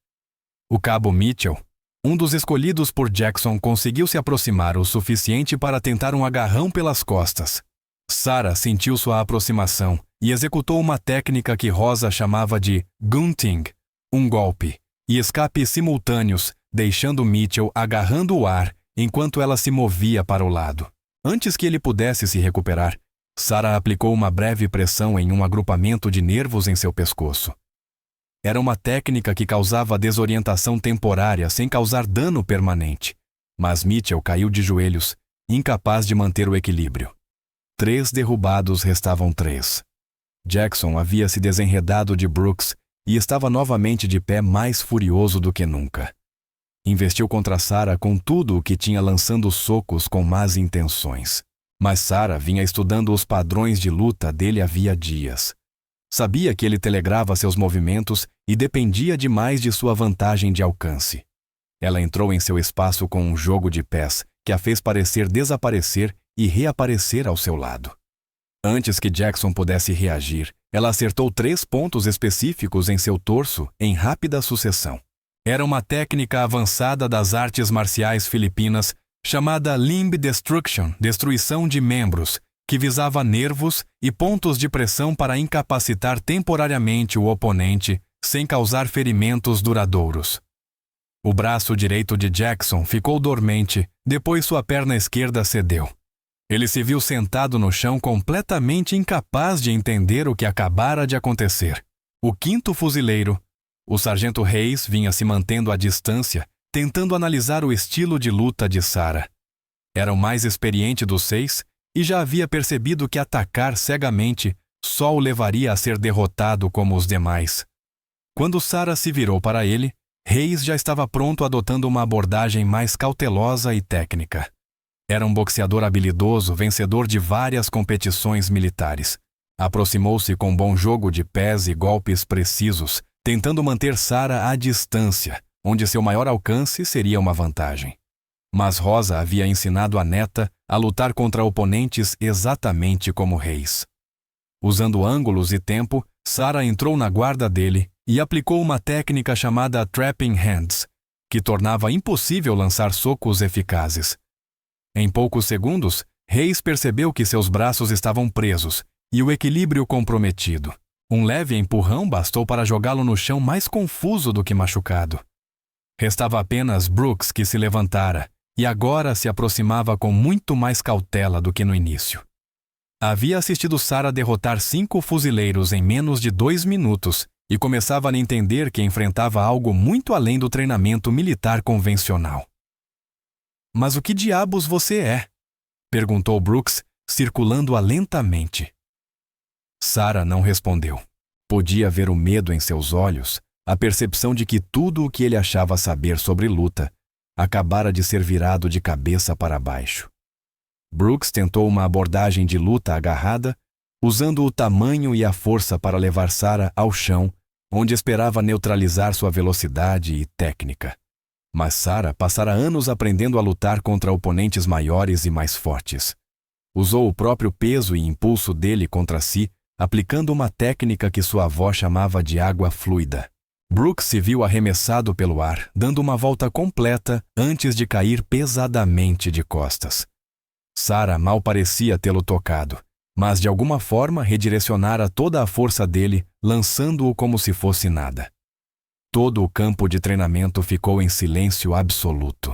O cabo Mitchell, um dos escolhidos por Jackson, conseguiu se aproximar o suficiente para tentar um agarrão pelas costas. Sarah sentiu sua aproximação e executou uma técnica que Rosa chamava de gunting, um golpe, e escape simultâneos, deixando Mitchell agarrando o ar enquanto ela se movia para o lado. Antes que ele pudesse se recuperar, Sarah aplicou uma breve pressão em um agrupamento de nervos em seu pescoço. Era uma técnica que causava desorientação temporária sem causar dano permanente, mas Mitchell caiu de joelhos, incapaz de manter o equilíbrio. 3 derrubados, restavam 3. Jackson havia se desenredado de Brooks e estava novamente de pé, mais furioso do que nunca. Investiu contra Sarah com tudo o que tinha, lançando socos com más intenções. Mas Sarah vinha estudando os padrões de luta dele havia dias. Sabia que ele telegrava seus movimentos e dependia demais de sua vantagem de alcance. Ela entrou em seu espaço com um jogo de pés que a fez parecer desaparecer e reaparecer ao seu lado. Antes que Jackson pudesse reagir, ela acertou 3 pontos específicos em seu torso em rápida sucessão. Era uma técnica avançada das artes marciais filipinas chamada Limb Destruction, destruição de membros, que visava nervos e pontos de pressão para incapacitar temporariamente o oponente sem causar ferimentos duradouros. O braço direito de Jackson ficou dormente, depois sua perna esquerda cedeu. Ele se viu sentado no chão, completamente incapaz de entender o que acabara de acontecer. O 5º fuzileiro, o sargento Hayes, vinha se mantendo à distância, tentando analisar o estilo de luta de Sarah. Era o mais experiente dos 6 e já havia percebido que atacar cegamente só o levaria a ser derrotado como os demais. Quando Sarah se virou para ele, Hayes já estava pronto, adotando uma abordagem mais cautelosa e técnica. Era um boxeador habilidoso, vencedor de várias competições militares. Aproximou-se com bom jogo de pés e golpes precisos, tentando manter Sarah à distância, onde seu maior alcance seria uma vantagem. Mas Rosa havia ensinado a neta a lutar contra oponentes exatamente como Hayes. Usando ângulos e tempo, Sarah entrou na guarda dele e aplicou uma técnica chamada trapping hands, que tornava impossível lançar socos eficazes. Em poucos segundos, Hayes percebeu que seus braços estavam presos e o equilíbrio comprometido. Um leve empurrão bastou para jogá-lo no chão, mais confuso do que machucado. Restava apenas Brooks, que se levantara e agora se aproximava com muito mais cautela do que no início. Havia assistido Sarah derrotar 5 fuzileiros em menos de 2 minutos e começava a entender que enfrentava algo muito além do treinamento militar convencional. "Mas o que diabos você é?" perguntou Brooks, circulando-a lentamente. Sarah não respondeu. Podia ver o medo em seus olhos, a percepção de que tudo o que ele achava saber sobre luta acabara de ser virado de cabeça para baixo. Brooks tentou uma abordagem de luta agarrada, usando o tamanho e a força para levar Sarah ao chão, onde esperava neutralizar sua velocidade e técnica. Mas Sarah passara anos aprendendo a lutar contra oponentes maiores e mais fortes. Usou o próprio peso e impulso dele contra si, aplicando uma técnica que sua avó chamava de água fluida. Brooks se viu arremessado pelo ar, dando uma volta completa antes de cair pesadamente de costas. Sarah mal parecia tê-lo tocado, mas de alguma forma redirecionara toda a força dele, lançando-o como se fosse nada. Todo o campo de treinamento ficou em silêncio absoluto.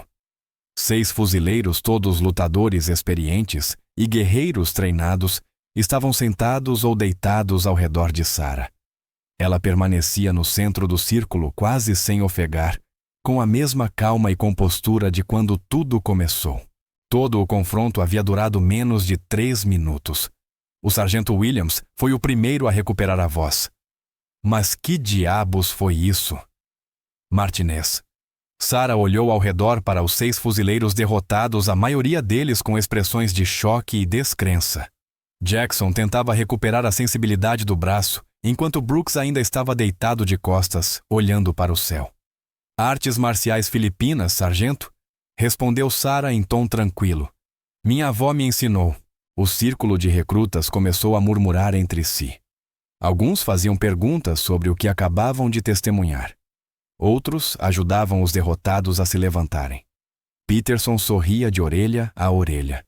6 fuzileiros, todos lutadores experientes e guerreiros treinados, estavam sentados ou deitados ao redor de Sarah. Ela permanecia no centro do círculo quase sem ofegar, com a mesma calma e compostura de quando tudo começou. Todo o confronto havia durado menos de 3 minutos. O sargento Williams foi o primeiro a recuperar a voz. Mas que diabos foi isso? Martinez. Sarah olhou ao redor para os 6 fuzileiros derrotados, a maioria deles com expressões de choque e descrença. Jackson tentava recuperar a sensibilidade do braço, enquanto Brooks ainda estava deitado de costas, olhando para o céu. Artes marciais filipinas, sargento? Respondeu Sarah em tom tranquilo. Minha avó me ensinou. O círculo de recrutas começou a murmurar entre si. Alguns faziam perguntas sobre o que acabavam de testemunhar. Outros ajudavam os derrotados a se levantarem. Peterson sorria de orelha a orelha.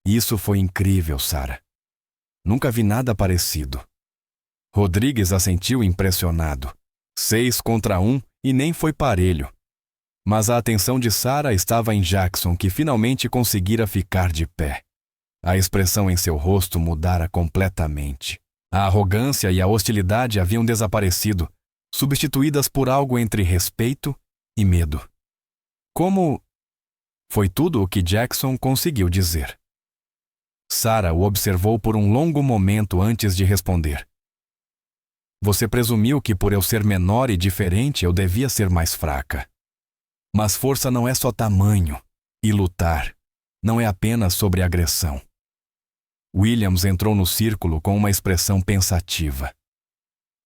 Isso foi incrível, Sarah. Nunca vi nada parecido. Rodrigues assentiu impressionado. 6 contra 1 e nem foi parelho. Mas a atenção de Sarah estava em Jackson, que finalmente conseguira ficar de pé. A expressão em seu rosto mudara completamente. A arrogância e a hostilidade haviam desaparecido, substituídas por algo entre respeito e medo. Como... Foi tudo o que Jackson conseguiu dizer. Sarah o observou por um longo momento antes de responder. Você presumiu que por eu ser menor e diferente eu devia ser mais fraca. Mas força não é só tamanho, e lutar não é apenas sobre agressão. Williams entrou no círculo com uma expressão pensativa.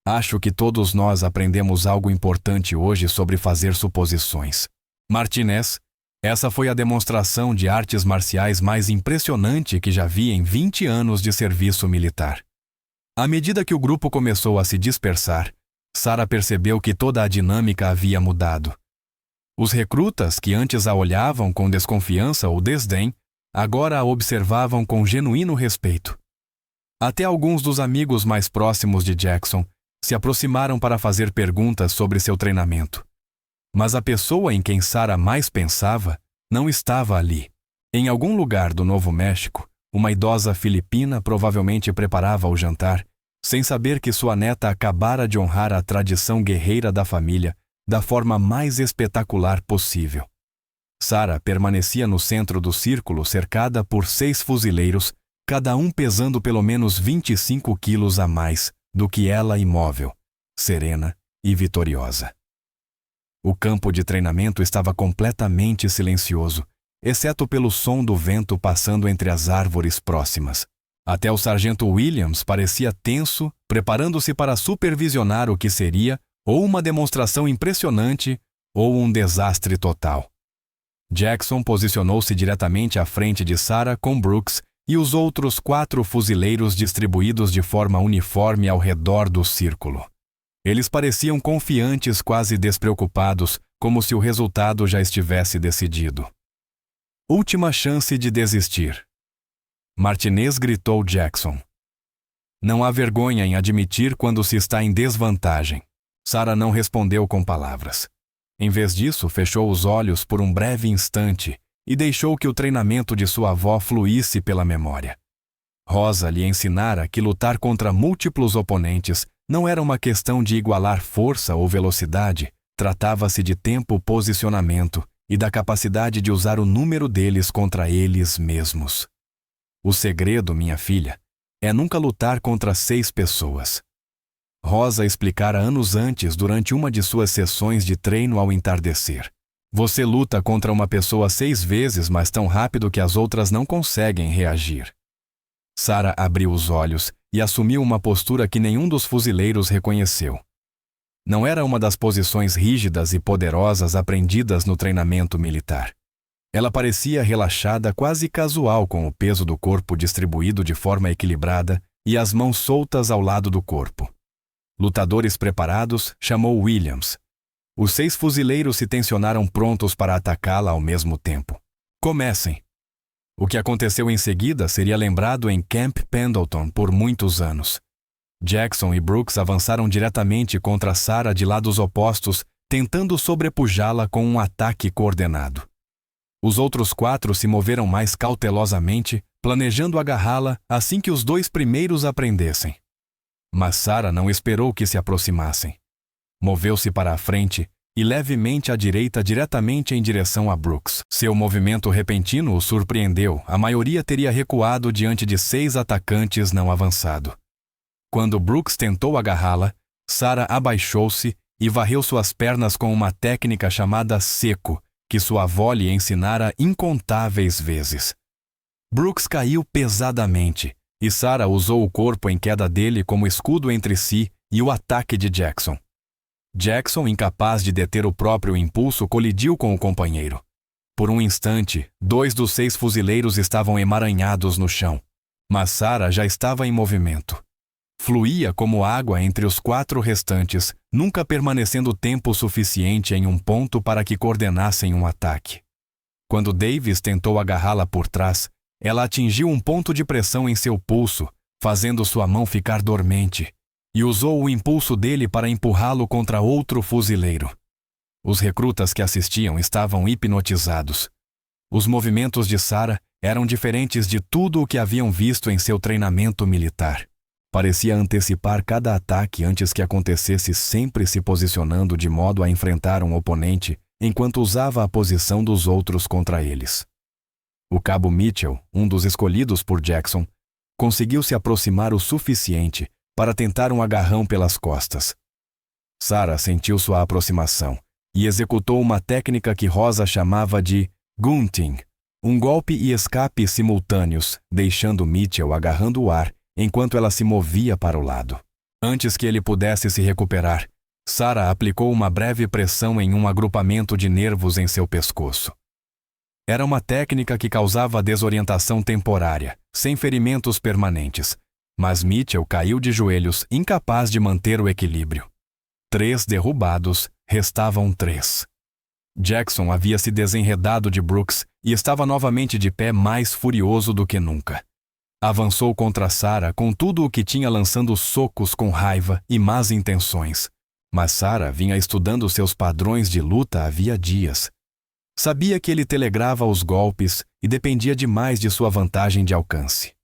Acho que todos nós aprendemos algo importante hoje sobre fazer suposições. Martinez, essa foi a demonstração de artes marciais mais impressionante que já vi em 20 anos de serviço militar. À medida que o grupo começou a se dispersar, Sarah percebeu que toda a dinâmica havia mudado. Os recrutas, que antes a olhavam com desconfiança ou desdém, agora a observavam com genuíno respeito. Até alguns dos amigos mais próximos de Jackson se aproximaram para fazer perguntas sobre seu treinamento. Mas a pessoa em quem Sarah mais pensava não estava ali. Em algum lugar do Novo México, uma idosa filipina provavelmente preparava o jantar, sem saber que sua neta acabara de honrar a tradição guerreira da família da forma mais espetacular possível. Sarah permanecia no centro do círculo, cercada por 6 fuzileiros, cada um pesando pelo menos 25 quilos a mais do que ela, imóvel, serena e vitoriosa. O campo de treinamento estava completamente silencioso, exceto pelo som do vento passando entre as árvores próximas. Até o sargento Williams parecia tenso, preparando-se para supervisionar o que seria ou uma demonstração impressionante ou um desastre total. Jackson posicionou-se diretamente à frente de Sarah com Brooks e os outros 4 fuzileiros distribuídos de forma uniforme ao redor do círculo. Eles pareciam confiantes, quase despreocupados, como se o resultado já estivesse decidido. Última chance de desistir. Martinez gritou Jackson. Não há vergonha em admitir quando se está em desvantagem. Sarah não respondeu com palavras. Em vez disso, fechou os olhos por um breve instante e deixou que o treinamento de sua avó fluísse pela memória. Rosa lhe ensinara que lutar contra múltiplos oponentes não era uma questão de igualar força ou velocidade, tratava-se de tempo, posicionamento e da capacidade de usar o número deles contra eles mesmos. O segredo, minha filha, é nunca lutar contra 6 pessoas. Rosa explicara anos antes durante uma de suas sessões de treino ao entardecer. Você luta contra uma pessoa 6 vezes, mas tão rápido que as outras não conseguem reagir. Sarah abriu os olhos e assumiu uma postura que nenhum dos fuzileiros reconheceu. Não era uma das posições rígidas e poderosas aprendidas no treinamento militar. Ela parecia relaxada, quase casual, com o peso do corpo distribuído de forma equilibrada e as mãos soltas ao lado do corpo. Lutadores preparados, chamou Williams. Os 6 fuzileiros se tensionaram prontos para atacá-la ao mesmo tempo. Comecem! O que aconteceu em seguida seria lembrado em Camp Pendleton por muitos anos. Jackson e Brooks avançaram diretamente contra Sarah de lados opostos, tentando sobrepujá-la com um ataque coordenado. Os outros 4 se moveram mais cautelosamente, planejando agarrá-la assim que os 2 primeiros aprendessem. Mas Sarah não esperou que se aproximassem. Moveu-se para a frente e levemente à direita, diretamente em direção a Brooks. Seu movimento repentino o surpreendeu. A maioria teria recuado diante de 6 atacantes não avançado. Quando Brooks tentou agarrá-la, Sarah abaixou-se e varreu suas pernas com uma técnica chamada seco, que sua avó lhe ensinara incontáveis vezes. Brooks caiu pesadamente, e Sarah usou o corpo em queda dele como escudo entre si e o ataque de Jackson. Jackson, incapaz de deter o próprio impulso, colidiu com o companheiro. Por um instante, 2 dos 6 fuzileiros estavam emaranhados no chão, mas Sarah já estava em movimento. Fluía como água entre os 4 restantes, nunca permanecendo tempo suficiente em um ponto para que coordenassem um ataque. Quando Davis tentou agarrá-la por trás, ela atingiu um ponto de pressão em seu pulso, fazendo sua mão ficar dormente, e usou o impulso dele para empurrá-lo contra outro fuzileiro. Os recrutas que assistiam estavam hipnotizados. Os movimentos de Sarah eram diferentes de tudo o que haviam visto em seu treinamento militar. Parecia antecipar cada ataque antes que acontecesse, sempre se posicionando de modo a enfrentar um oponente enquanto usava a posição dos outros contra eles. O cabo Mitchell, um dos escolhidos por Jackson, conseguiu se aproximar o suficiente para tentar um agarrão pelas costas. Sarah sentiu sua aproximação e executou uma técnica que Rosa chamava de gunting, um golpe e escape simultâneos, deixando Mitchell agarrando o ar enquanto ela se movia para o lado. Antes que ele pudesse se recuperar, Sarah aplicou uma breve pressão em um agrupamento de nervos em seu pescoço. Era uma técnica que causava desorientação temporária, sem ferimentos permanentes, mas Mitchell caiu de joelhos, incapaz de manter o equilíbrio. 3 derrubados, restavam 3. Jackson havia se desenredado de Brooks e estava novamente de pé, mais furioso do que nunca. Avançou contra Sarah com tudo o que tinha, lançando socos com raiva e más intenções. Mas Sarah vinha estudando seus padrões de luta havia dias. Sabia que ele telegrava os golpes e dependia demais de sua vantagem de alcance.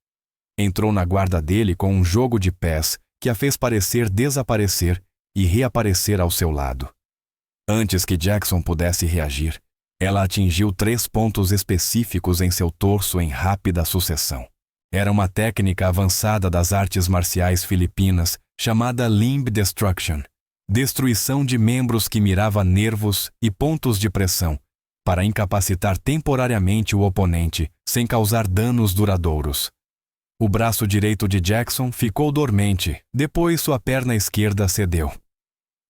Entrou na guarda dele com um jogo de pés que a fez parecer desaparecer e reaparecer ao seu lado. Antes que Jackson pudesse reagir, ela atingiu 3 pontos específicos em seu torso em rápida sucessão. Era uma técnica avançada das artes marciais filipinas chamada limb destruction, destruição de membros que mirava nervos e pontos de pressão, para incapacitar temporariamente o oponente, sem causar danos duradouros. O braço direito de Jackson ficou dormente, depois sua perna esquerda cedeu.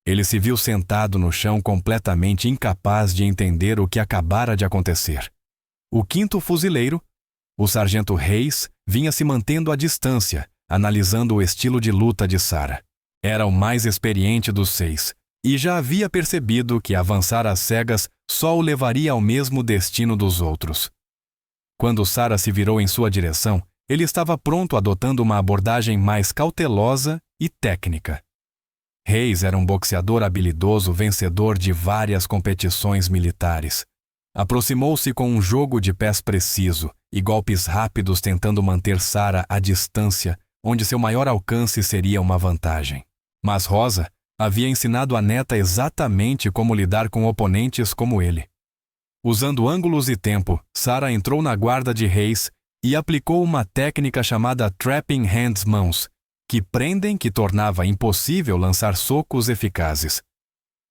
Ele se viu sentado no chão, completamente incapaz de entender o que acabara de acontecer. O 5º fuzileiro, o sargento Hayes, vinha se mantendo à distância, analisando o estilo de luta de Sarah. Era o mais experiente dos 6, e já havia percebido que avançar às cegas só o levaria ao mesmo destino dos outros. Quando Sarah se virou em sua direção, ele estava pronto, adotando uma abordagem mais cautelosa e técnica. Hayes era um boxeador habilidoso, vencedor de várias competições militares. Aproximou-se com um jogo de pés preciso e golpes rápidos, tentando manter Sarah à distância, onde seu maior alcance seria uma vantagem. Mas Rosa havia ensinado a neta exatamente como lidar com oponentes como ele. Usando ângulos e tempo, Sarah entrou na guarda de Hayes e aplicou uma técnica chamada trapping hands, mãos, que prendem, que tornava impossível lançar socos eficazes.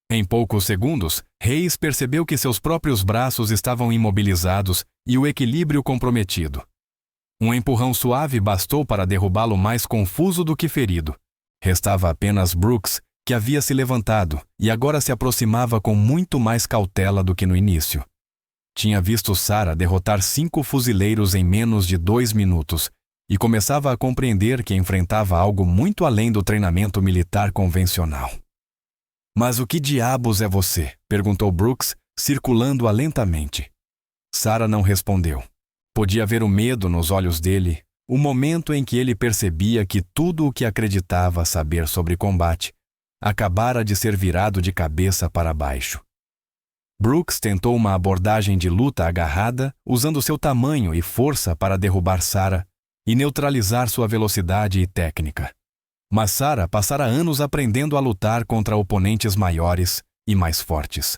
Em poucos segundos, Hayes percebeu que seus próprios braços estavam imobilizados e o equilíbrio comprometido. Um empurrão suave bastou para derrubá-lo mais confuso do que ferido. Restava apenas Brooks, que havia se levantado e agora se aproximava com muito mais cautela do que no início. Tinha visto Sarah derrotar 5 fuzileiros em menos de 2 minutos e começava a compreender que enfrentava algo muito além do treinamento militar convencional. "Mas o que diabos é você?" perguntou Brooks, circulando-a lentamente. Sarah não respondeu. Podia ver o medo nos olhos dele, o momento em que ele percebia que tudo o que acreditava saber sobre combate acabara de ser virado de cabeça para baixo. Brooks tentou uma abordagem de luta agarrada, usando seu tamanho e força para derrubar Sarah e neutralizar sua velocidade e técnica. Mas Sarah passara anos aprendendo a lutar contra oponentes maiores e mais fortes.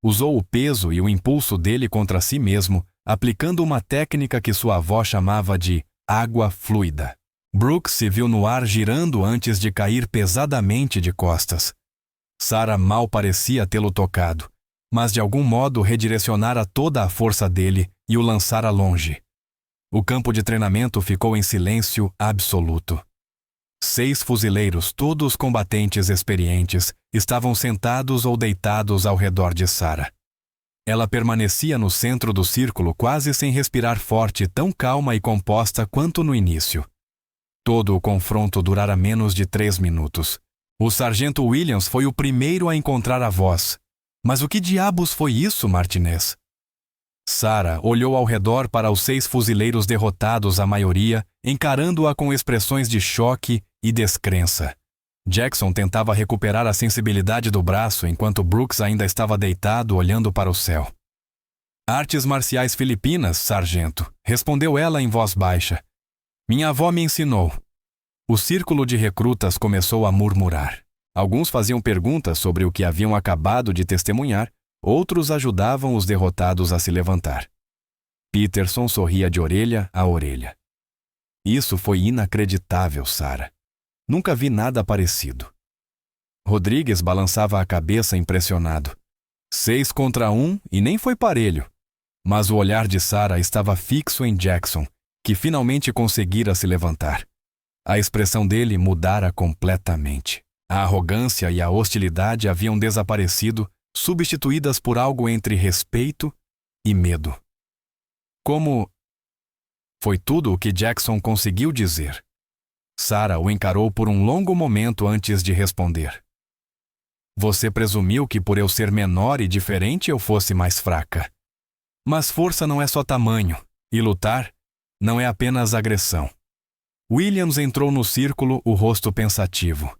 Usou o peso e o impulso dele contra si mesmo, aplicando uma técnica que sua avó chamava de água fluida. Brooks se viu no ar girando antes de cair pesadamente de costas. Sarah mal parecia tê-lo tocado, mas de algum modo redirecionara toda a força dele e o lançara longe. O campo de treinamento ficou em silêncio absoluto. 6 fuzileiros, todos combatentes experientes, estavam sentados ou deitados ao redor de Sarah. Ela permanecia no centro do círculo quase sem respirar forte, tão calma e composta quanto no início. Todo o confronto durara menos de 3 minutos. O sargento Williams foi o primeiro a encontrar a voz. "Mas o que diabos foi isso, Martinez?" Sarah olhou ao redor para os 6 fuzileiros derrotados, a maioria, encarando-a com expressões de choque e descrença. Jackson tentava recuperar a sensibilidade do braço enquanto Brooks ainda estava deitado olhando para o céu. "Artes marciais filipinas, sargento", respondeu ela em voz baixa. "Minha avó me ensinou." O círculo de recrutas começou a murmurar. Alguns faziam perguntas sobre o que haviam acabado de testemunhar, outros ajudavam os derrotados a se levantar. Peterson sorria de orelha a orelha. "Isso foi inacreditável, Sarah. Nunca vi nada parecido." Rodrigues balançava a cabeça impressionado. 6 contra 1 e nem foi parelho. Mas o olhar de Sarah estava fixo em Jackson, que finalmente conseguira se levantar. A expressão dele mudara completamente. A arrogância e a hostilidade haviam desaparecido, substituídas por algo entre respeito e medo. "Como..." Foi tudo o que Jackson conseguiu dizer. Sarah o encarou por um longo momento antes de responder. "Você presumiu que por eu ser menor e diferente eu fosse mais fraca. Mas força não é só tamanho, e lutar não é apenas agressão." Williams entrou no círculo, o rosto pensativo.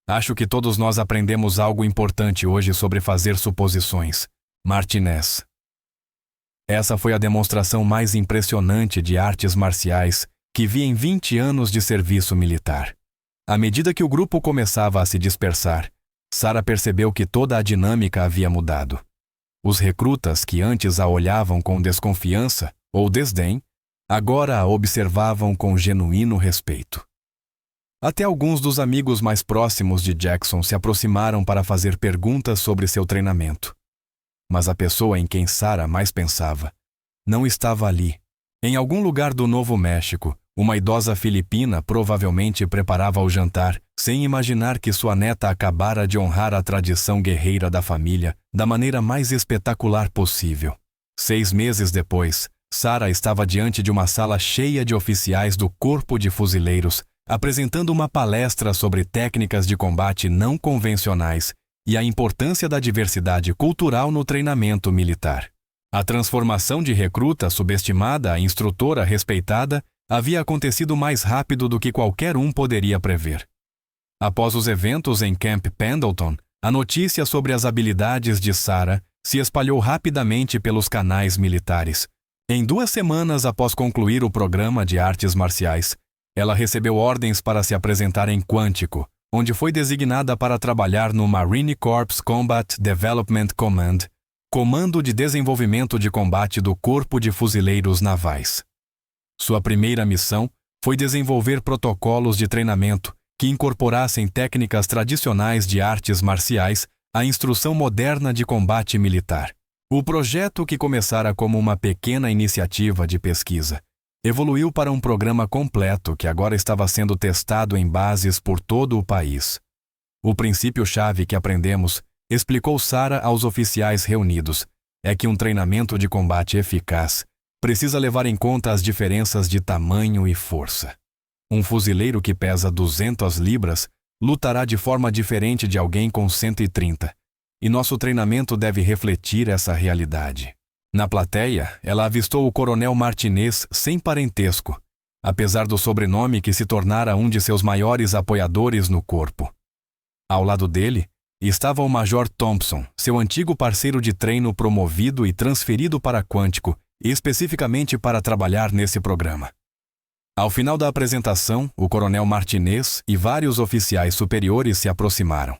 "Acho que todos nós aprendemos algo importante hoje sobre fazer suposições, Martinez." Essa foi a demonstração mais impressionante de artes marciais que vi em 20 anos de serviço militar. À medida que o grupo começava a se dispersar, Sarah percebeu que toda a dinâmica havia mudado. Os recrutas que antes a olhavam com desconfiança ou desdém, agora a observavam com genuíno respeito. Até alguns dos amigos mais próximos de Jackson se aproximaram para fazer perguntas sobre seu treinamento. Mas a pessoa em quem Sarah mais pensava não estava ali. Em algum lugar do Novo México, uma idosa filipina provavelmente preparava o jantar, sem imaginar que sua neta acabara de honrar a tradição guerreira da família da maneira mais espetacular possível. 6 meses depois, Sarah estava diante de uma sala cheia de oficiais do Corpo de Fuzileiros, apresentando uma palestra sobre técnicas de combate não convencionais e a importância da diversidade cultural no treinamento militar. A transformação de recruta subestimada a instrutora respeitada havia acontecido mais rápido do que qualquer um poderia prever. Após os eventos em Camp Pendleton, a notícia sobre as habilidades de Sarah se espalhou rapidamente pelos canais militares. Em 2 semanas após concluir o programa de artes marciais, ela recebeu ordens para se apresentar em Quantico, onde foi designada para trabalhar no Marine Corps Combat Development Command, Comando de Desenvolvimento de Combate do Corpo de Fuzileiros Navais. Sua primeira missão foi desenvolver protocolos de treinamento que incorporassem técnicas tradicionais de artes marciais à instrução moderna de combate militar. O projeto, que começara como uma pequena iniciativa de pesquisa, Evoluiu para um programa completo que agora estava sendo testado em bases por todo o país. O princípio-chave que aprendemos, explicou Sarah aos oficiais reunidos, é que um treinamento de combate eficaz precisa levar em conta as diferenças de tamanho e força. Um fuzileiro que pesa 200 libras lutará de forma diferente de alguém com 130, e nosso treinamento deve refletir essa realidade. Na plateia, ela avistou o coronel Martinez sem parentesco, apesar do sobrenome que se tornara um de seus maiores apoiadores no corpo. Ao lado dele, estava o Major Thompson, seu antigo parceiro de treino promovido e transferido para Quântico, especificamente para trabalhar nesse programa. Ao final da apresentação, o coronel Martinez e vários oficiais superiores se aproximaram.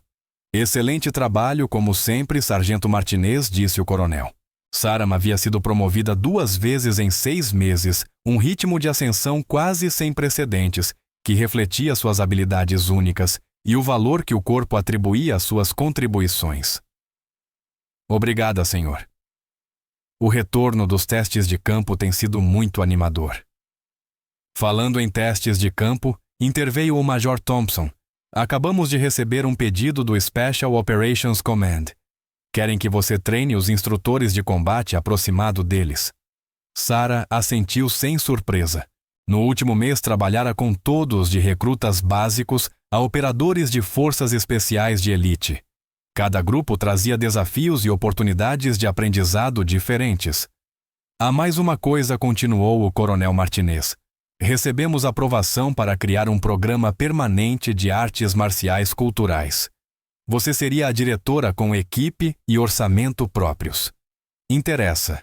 Excelente trabalho, como sempre, Sargento Martinez, disse o coronel. Sarah havia sido promovida 2 vezes em 6 meses, um ritmo de ascensão quase sem precedentes, que refletia suas habilidades únicas e o valor que o corpo atribuía às suas contribuições. Obrigada, senhor. O retorno dos testes de campo tem sido muito animador. Falando em testes de campo, interveio o Major Thompson. Acabamos de receber um pedido do Special Operations Command. Querem que você treine os instrutores de combate aproximado deles. Sarah assentiu sem surpresa. No último mês trabalhara com todos, de recrutas básicos a operadores de forças especiais de elite. Cada grupo trazia desafios e oportunidades de aprendizado diferentes. Há mais uma coisa, continuou o coronel Martinez. Recebemos aprovação para criar um programa permanente de artes marciais culturais. Você seria a diretora com equipe e orçamento próprios. Interessa.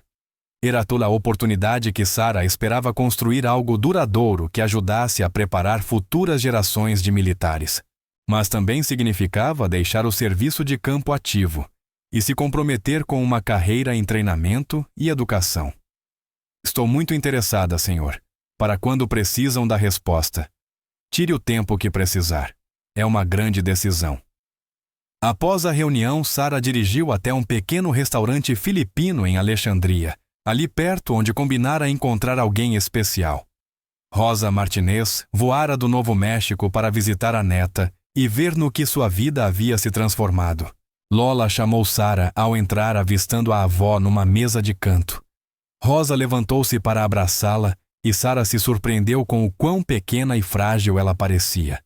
Era toda a oportunidade que Sarah esperava construir algo duradouro que ajudasse a preparar futuras gerações de militares. Mas também significava deixar o serviço de campo ativo e se comprometer com uma carreira em treinamento e educação. Estou muito interessada, senhor, para quando precisam da resposta. Tire o tempo que precisar. É uma grande decisão. Após a reunião, Sarah dirigiu até um pequeno restaurante filipino em Alexandria, ali perto onde combinara encontrar alguém especial. Rosa Martinez voara do Novo México para visitar a neta e ver no que sua vida havia se transformado. Lola chamou Sarah ao entrar, avistando a avó numa mesa de canto. Rosa levantou-se para abraçá-la e Sarah se surpreendeu com o quão pequena e frágil ela parecia.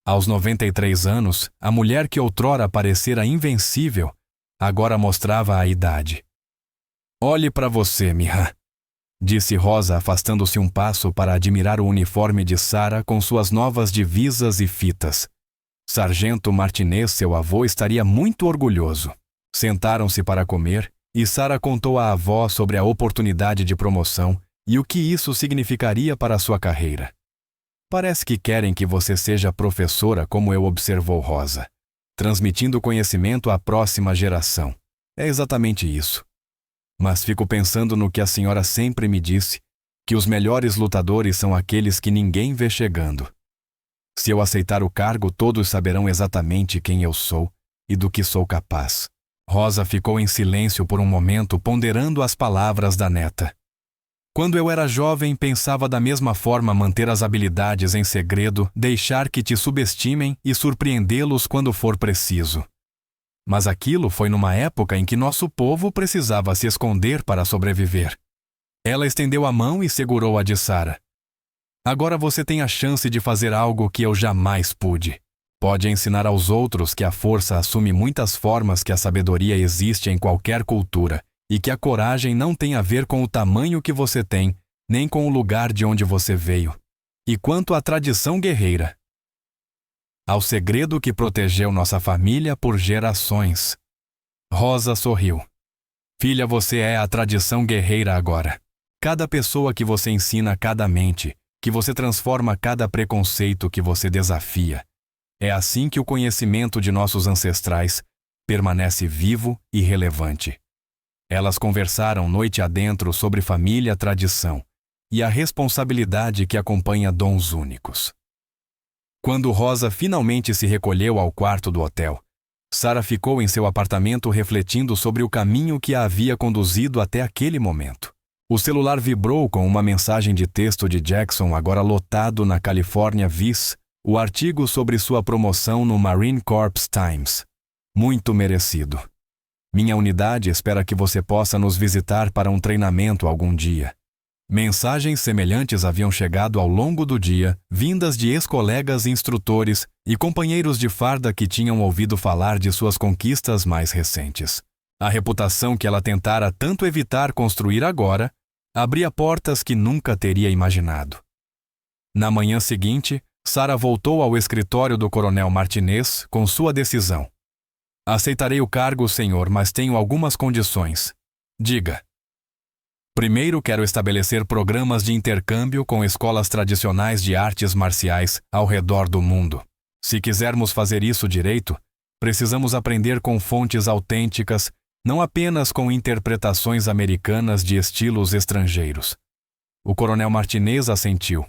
Aos 93 anos, a mulher que outrora parecera invencível, agora mostrava a idade. Olhe para você, Miha, disse Rosa, afastando-se um passo para admirar o uniforme de Sarah com suas novas divisas e fitas. Sargento Martinez, seu avô, estaria muito orgulhoso. Sentaram-se para comer e Sarah contou à avó sobre a oportunidade de promoção e o que isso significaria para sua carreira. Parece que querem que você seja professora, como eu, observou Rosa, transmitindo conhecimento à próxima geração. É exatamente isso. Mas fico pensando no que a senhora sempre me disse, que os melhores lutadores são aqueles que ninguém vê chegando. Se eu aceitar o cargo, todos saberão exatamente quem eu sou e do que sou capaz. Rosa ficou em silêncio por um momento, ponderando as palavras da neta. Quando eu era jovem, pensava da mesma forma: manter as habilidades em segredo, deixar que te subestimem e surpreendê-los quando for preciso. Mas aquilo foi numa época em que nosso povo precisava se esconder para sobreviver. Ela estendeu a mão e segurou a de Sarah. Agora você tem a chance de fazer algo que eu jamais pude. Pode ensinar aos outros que a força assume muitas formas, que a sabedoria existe em qualquer cultura, e que a coragem não tem a ver com o tamanho que você tem, nem com o lugar de onde você veio. E quanto à tradição guerreira, ao segredo que protegeu nossa família por gerações. Rosa sorriu. Filha, você é a tradição guerreira agora. Cada pessoa que você ensina, cada mente, que você transforma, cada preconceito que você desafia. É assim que o conhecimento de nossos ancestrais permanece vivo e relevante. Elas conversaram noite adentro sobre família, tradição e a responsabilidade que acompanha dons únicos. Quando Rosa finalmente se recolheu ao quarto do hotel, Sarah ficou em seu apartamento refletindo sobre o caminho que a havia conduzido até aquele momento. O celular vibrou com uma mensagem de texto de Jackson, agora lotado na California Viz, o artigo sobre sua promoção no Marine Corps Times. Muito merecido. Minha unidade espera que você possa nos visitar para um treinamento algum dia. Mensagens semelhantes haviam chegado ao longo do dia, vindas de ex-colegas instrutores e companheiros de farda que tinham ouvido falar de suas conquistas mais recentes. A reputação que ela tentara tanto evitar construir agora abria portas que nunca teria imaginado. Na manhã seguinte, Sarah voltou ao escritório do coronel Martinez com sua decisão. Aceitarei o cargo, senhor, mas tenho algumas condições. Diga. Primeiro, quero estabelecer programas de intercâmbio com escolas tradicionais de artes marciais ao redor do mundo. Se quisermos fazer isso direito, precisamos aprender com fontes autênticas, não apenas com interpretações americanas de estilos estrangeiros. O coronel Martinez assentiu.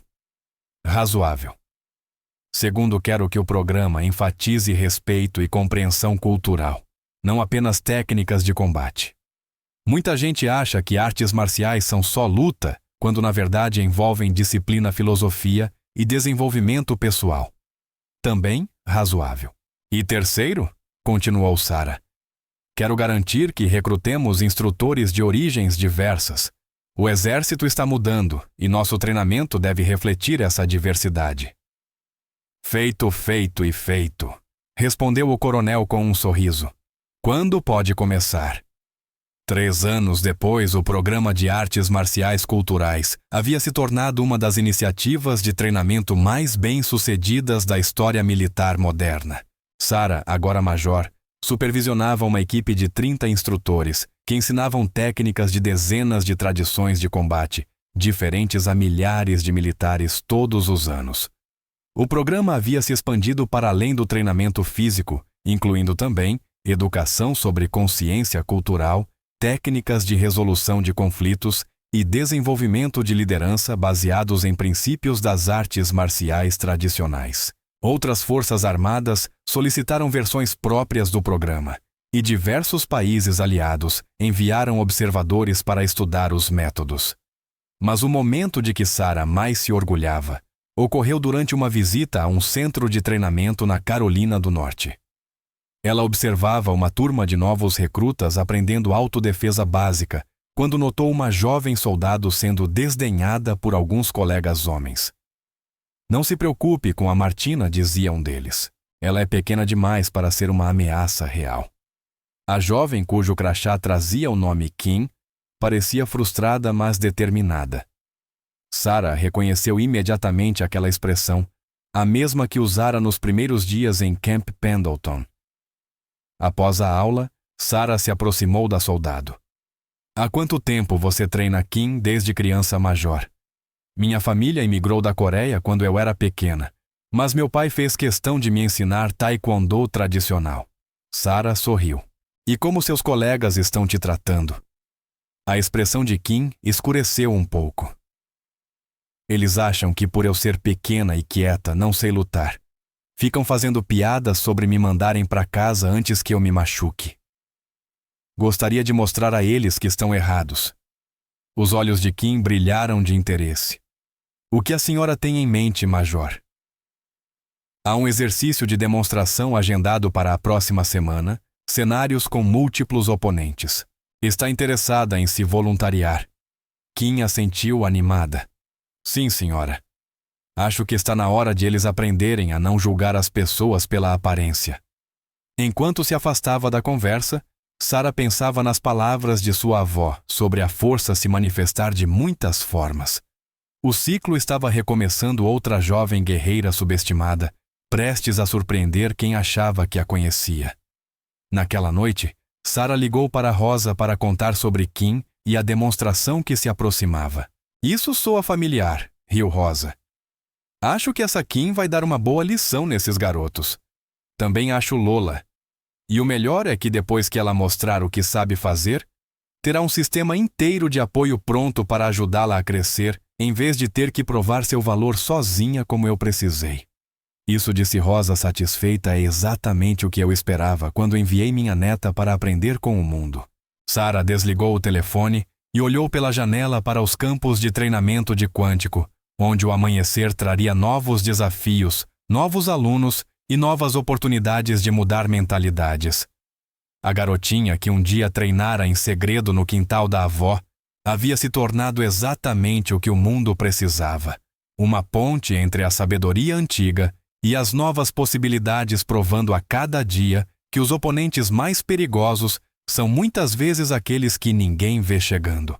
Razoável. Segundo, quero que o programa enfatize respeito e compreensão cultural, não apenas técnicas de combate. Muita gente acha que artes marciais são só luta, quando na verdade envolvem disciplina, filosofia e desenvolvimento pessoal. Também razoável. E terceiro, continuou Sarah, quero garantir que recrutemos instrutores de origens diversas. O exército está mudando e nosso treinamento deve refletir essa diversidade. Feito, feito e feito, respondeu o coronel com um sorriso. Quando pode começar? 3 anos depois, o programa de artes marciais culturais havia se tornado uma das iniciativas de treinamento mais bem-sucedidas da história militar moderna. Sarah, agora major, supervisionava uma equipe de 30 instrutores que ensinavam técnicas de dezenas de tradições de combate, diferentes a milhares de militares todos os anos. O programa havia se expandido para além do treinamento físico, incluindo também educação sobre consciência cultural, técnicas de resolução de conflitos e desenvolvimento de liderança baseados em princípios das artes marciais tradicionais. Outras forças armadas solicitaram versões próprias do programa, e diversos países aliados enviaram observadores para estudar os métodos. Mas o momento de que Sarah mais se orgulhava ocorreu durante uma visita a um centro de treinamento na Carolina do Norte. Ela observava uma turma de novos recrutas aprendendo autodefesa básica, quando notou uma jovem soldado sendo desdenhada por alguns colegas homens. Não se preocupe com a Martina, dizia um deles. Ela é pequena demais para ser uma ameaça real. A jovem, cujo crachá trazia o nome Kim, parecia frustrada, mas determinada. Sarah reconheceu imediatamente aquela expressão, a mesma que usara nos primeiros dias em Camp Pendleton. Após a aula, Sarah se aproximou da soldado. Há quanto tempo você treina Kim desde criança major? Minha família imigrou da Coreia quando eu era pequena, mas meu pai fez questão de me ensinar taekwondo tradicional. Sarah sorriu. E como seus colegas estão te tratando? A expressão de Kim escureceu um pouco. Eles acham que por eu ser pequena e quieta não sei lutar. Ficam fazendo piadas sobre me mandarem para casa antes que eu me machuque. Gostaria de mostrar a eles que estão errados. Os olhos de Kim brilharam de interesse. O que a senhora tem em mente, major? Há um exercício de demonstração agendado para a próxima semana, cenários com múltiplos oponentes. Está interessada em se voluntariar? Kim assentiu animada. Sim, senhora. Acho que está na hora de eles aprenderem a não julgar as pessoas pela aparência. Enquanto se afastava da conversa, Sarah pensava nas palavras de sua avó sobre a força se manifestar de muitas formas. O ciclo estava recomeçando outra jovem guerreira subestimada, prestes a surpreender quem achava que a conhecia. Naquela noite, Sarah ligou para Rosa para contar sobre Kim e a demonstração que se aproximava. Isso soa familiar, riu Rosa. Acho que essa Kim vai dar uma boa lição nesses garotos. Também acho Lola. E o melhor é que depois que ela mostrar o que sabe fazer, terá um sistema inteiro de apoio pronto para ajudá-la a crescer, em vez de ter que provar seu valor sozinha como eu precisei. Isso, disse Rosa satisfeita, é exatamente o que eu esperava quando enviei minha neta para aprender com o mundo. Sarah desligou o telefone e olhou pela janela para os campos de treinamento de quântico, onde o amanhecer traria novos desafios, novos alunos e novas oportunidades de mudar mentalidades. A garotinha que um dia treinara em segredo no quintal da avó havia se tornado exatamente o que o mundo precisava: uma ponte entre a sabedoria antiga e as novas possibilidades, provando a cada dia que os oponentes mais perigosos são muitas vezes aqueles que ninguém vê chegando.